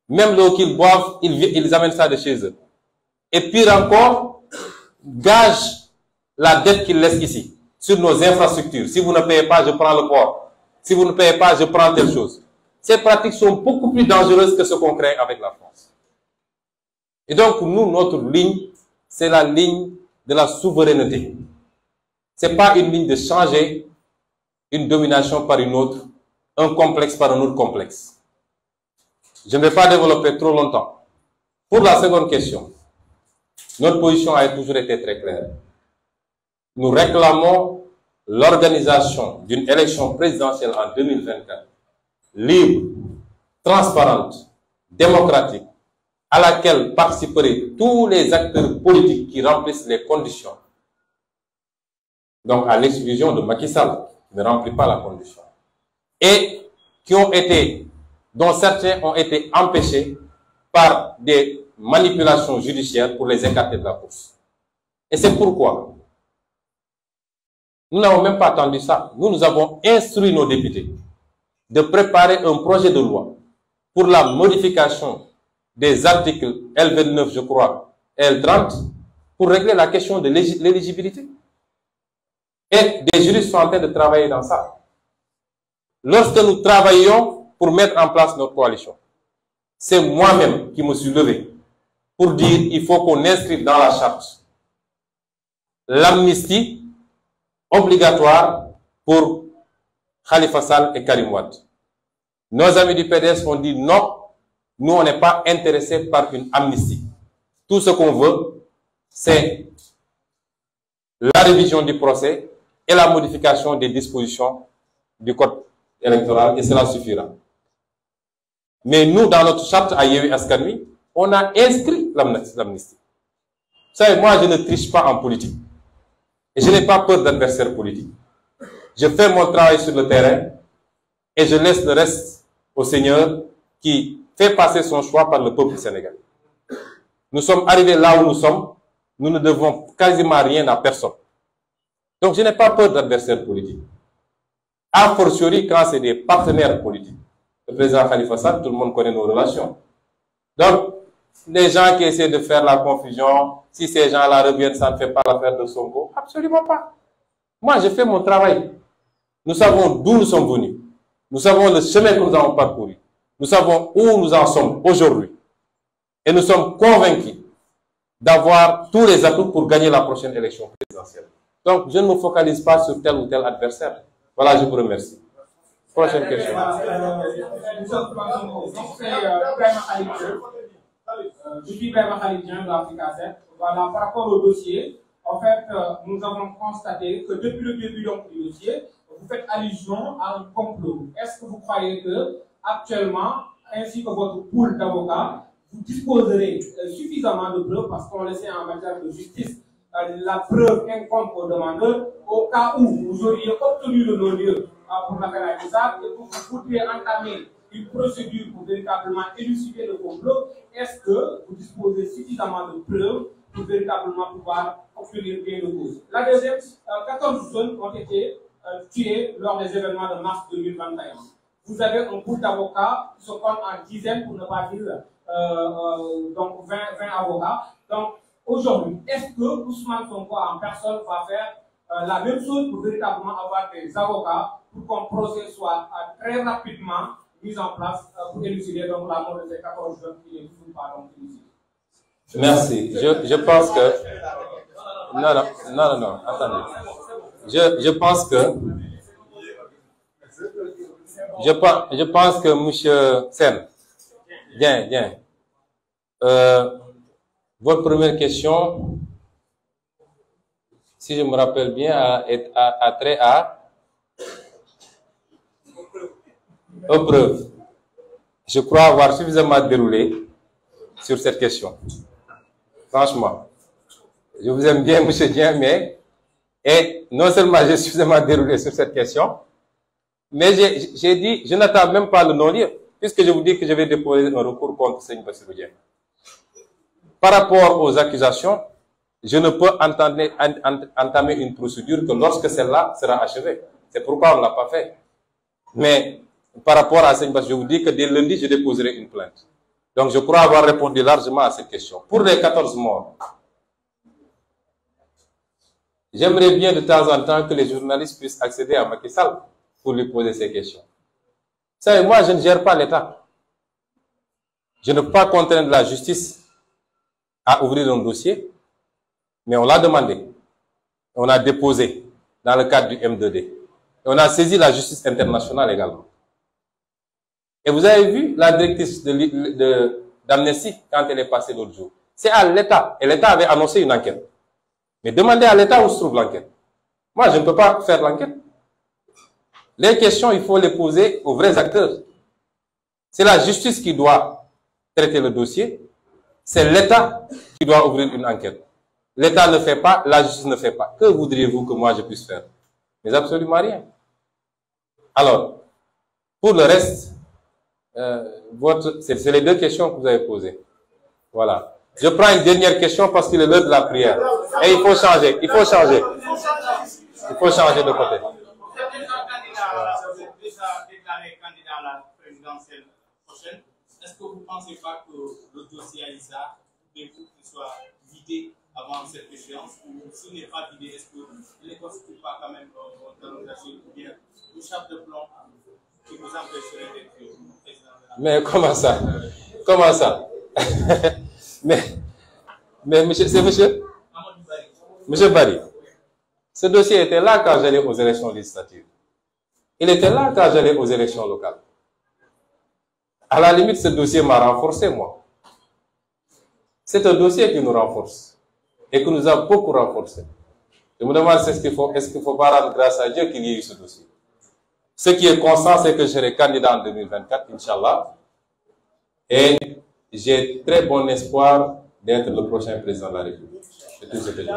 même l'eau qu'ils boivent, ils amènent ça de chez eux. Et pire encore, gagent la dette qu'ils laissent ici, sur nos infrastructures. Si vous ne payez pas, je prends le port. Si vous ne payez pas, je prends telle chose. Ces pratiques sont beaucoup plus dangereuses que ce qu'on crée avec la France. Et donc, nous, notre ligne, c'est la ligne de la souveraineté. Ce n'est pas une ligne de changer une domination par une autre, un complexe par un autre complexe. Je ne vais pas développer trop longtemps. Pour la seconde question, notre position a toujours été très claire. Nous réclamons l'organisation d'une élection présidentielle en 2024, libre, transparente, démocratique, à laquelle participeraient tous les acteurs politiques qui remplissent les conditions. Donc, à l'exclusion de Macky Sall, qui ne remplit pas la condition. Et dont certains ont été empêchés par des manipulations judiciaires pour les écarter de la course. Et c'est pourquoi nous n'avons même pas attendu ça. Nous avons instruit nos députés de préparer un projet de loi pour la modification des articles L29, je crois, et L30, pour régler la question de l'éligibilité. Et des juristes sont en train de travailler dans ça. Lorsque nous travaillons pour mettre en place notre coalition, c'est moi-même qui me suis levé pour dire qu'il faut qu'on inscrive dans la charte l'amnistie obligatoire pour Khalifa Sall et Karim Wade. Nos amis du PDS ont dit non, nous on n'est pas intéressés par une amnistie. Tout ce qu'on veut, c'est la révision du procès et la modification des dispositions du code électoral, et cela suffira. Mais nous, dans notre charte à Yewwi Askan Wi, on a inscrit l'amnistie. Vous savez, moi, je ne triche pas en politique. Et je n'ai pas peur d'adversaires politiques. Je fais mon travail sur le terrain et je laisse le reste au Seigneur qui fait passer son choix par le peuple sénégalais. Nous sommes arrivés là où nous sommes. Nous ne devons quasiment rien à personne. Donc, je n'ai pas peur d'adversaires politiques. A fortiori quand c'est des partenaires politiques. Le président Khalifa Sall, tout le monde connaît nos relations. Donc, les gens qui essaient de faire la confusion, si ces gens-là reviennent, ça ne fait pas l'affaire de Sonko. Absolument pas. Moi, je fais mon travail. Nous savons d'où nous sommes venus. Nous savons le chemin que nous avons parcouru. Nous savons où nous en sommes aujourd'hui. Et nous sommes convaincus d'avoir tous les atouts pour gagner la prochaine élection présidentielle. Donc, je ne me focalise pas sur tel ou tel adversaire. Voilà, je vous remercie. Prochaine question. Je suis Ibrahima Khalidien de l'Africa 7. Voilà, par rapport au dossier, en fait, nous avons constaté que depuis le début donc, du dossier, vous faites allusion à un complot. Est-ce que vous croyez que, actuellement, ainsi que votre pool d'avocats, vous disposerez suffisamment de preuves, parce qu'on le sait en matière de justice, la preuve incombe au demandeur, au cas où vous auriez obtenu le non-lieu pour l'affaire Adji et que vous voudriez entamer une procédure pour véritablement élucider le complot, est-ce que vous disposez suffisamment de preuves pour véritablement pouvoir obtenir gain de cause? La deuxième, 14 jeunes ont été tués lors des événements de mars 2021. Vous avez un pool d'avocats qui se compte en dizaines, pour ne pas dire donc 20 avocats. Donc aujourd'hui, est-ce que Ousmane Sonko en personne va faire la même chose pour véritablement avoir des avocats pour qu'un procès soit très rapidement mis en place pour élucider donc la mort de ces 14 jeunes qui ne sont pas donc élucidés? Merci. Je pense que... Non, attendez. Je pense que M. Sen, bien. Votre première question, si je me rappelle bien, a trait aux preuves. Je crois avoir suffisamment déroulé sur cette question. Franchement, je vous aime bien, M. Dien, mais non seulement j'ai suffisamment déroulé sur cette question, mais j'ai dit, je n'attends même pas le non-lieu, puisque je vous dis que je vais déposer un recours contre Seigne Bassirou Dien. Par rapport aux accusations, je ne peux entamer une procédure que lorsque celle-là sera achevée. C'est pourquoi on ne l'a pas fait. Mais par rapport à Seigne Bassirou, je vous dis que dès lundi, je déposerai une plainte. Donc je crois avoir répondu largement à cette question. Pour les 14 morts, j'aimerais bien de temps en temps que les journalistes puissent accéder à Macky Sall pour lui poser ces questions. Vous savez, moi, je ne gère pas l'État. Je ne peux pas contraindre la justice à ouvrir un dossier, mais on l'a demandé. On a déposé dans le cadre du M2D. Et on a saisi la justice internationale également. Et vous avez vu la directrice d'Amnesty quand elle est passée l'autre jour. C'est à l'État. Et l'État avait annoncé une enquête. Mais demandez à l'État où se trouve l'enquête. Moi, je ne peux pas faire l'enquête. Les questions, il faut les poser aux vrais acteurs. C'est la justice qui doit traiter le dossier. C'est l'État qui doit ouvrir une enquête. L'État ne fait pas, la justice ne fait pas. Que voudriez-vous que moi je puisse faire? Mais absolument rien. Alors, pour le reste, c'est les deux questions que vous avez posées. Voilà. Je prends une dernière question parce qu'il est l'heure de la prière. Et il faut changer. Il faut changer de côté. Vous êtes déjà déclaré candidat à la présidentielle prochaine. Est-ce que vous ne pensez pas que le dossier Aïssa, qu'il soit vidé avant cette échéance, ou s'il n'est pas vidé, est-ce qu'il ne constitue pas quand même un talon d'Achille ou bien une chape de plomb qui vous empêcherait d'être président de la... Mais comment ça? Comment ça? mais monsieur, c'est monsieur? Monsieur Barry. Ce dossier était là quand j'allais aux élections législatives. Il était là quand j'allais aux élections locales. À la limite, ce dossier m'a renforcé, moi. C'est un dossier qui nous renforce et qui nous a beaucoup renforcé. Je me demande est-ce qu'il ne faut pas rendre grâce à Dieu qu'il y ait eu ce dossier. Ce qui est constant, c'est que je serai candidat en 2024, Inch'Allah. Et j'ai très bon espoir d'être le prochain président de la République. C'est tout ce que je dis.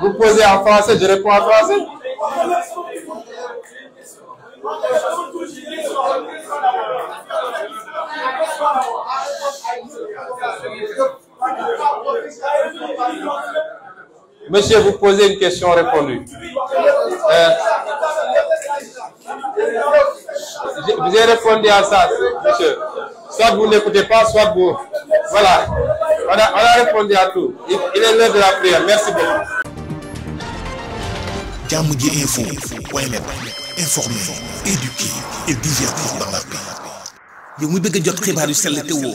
Vous posez en français, je réponds en français. Monsieur, vous posez une question répondue. J'ai répondu à ça, monsieur. Soit vous n'écoutez pas, soit vous... Voilà. On a répondu à tout. Il est l'heure de la prière. Merci beaucoup. Jamoudji Info, informer, éduquer et divertir dans la paix. yow mi bëgg a jot xibaar yu sell te woo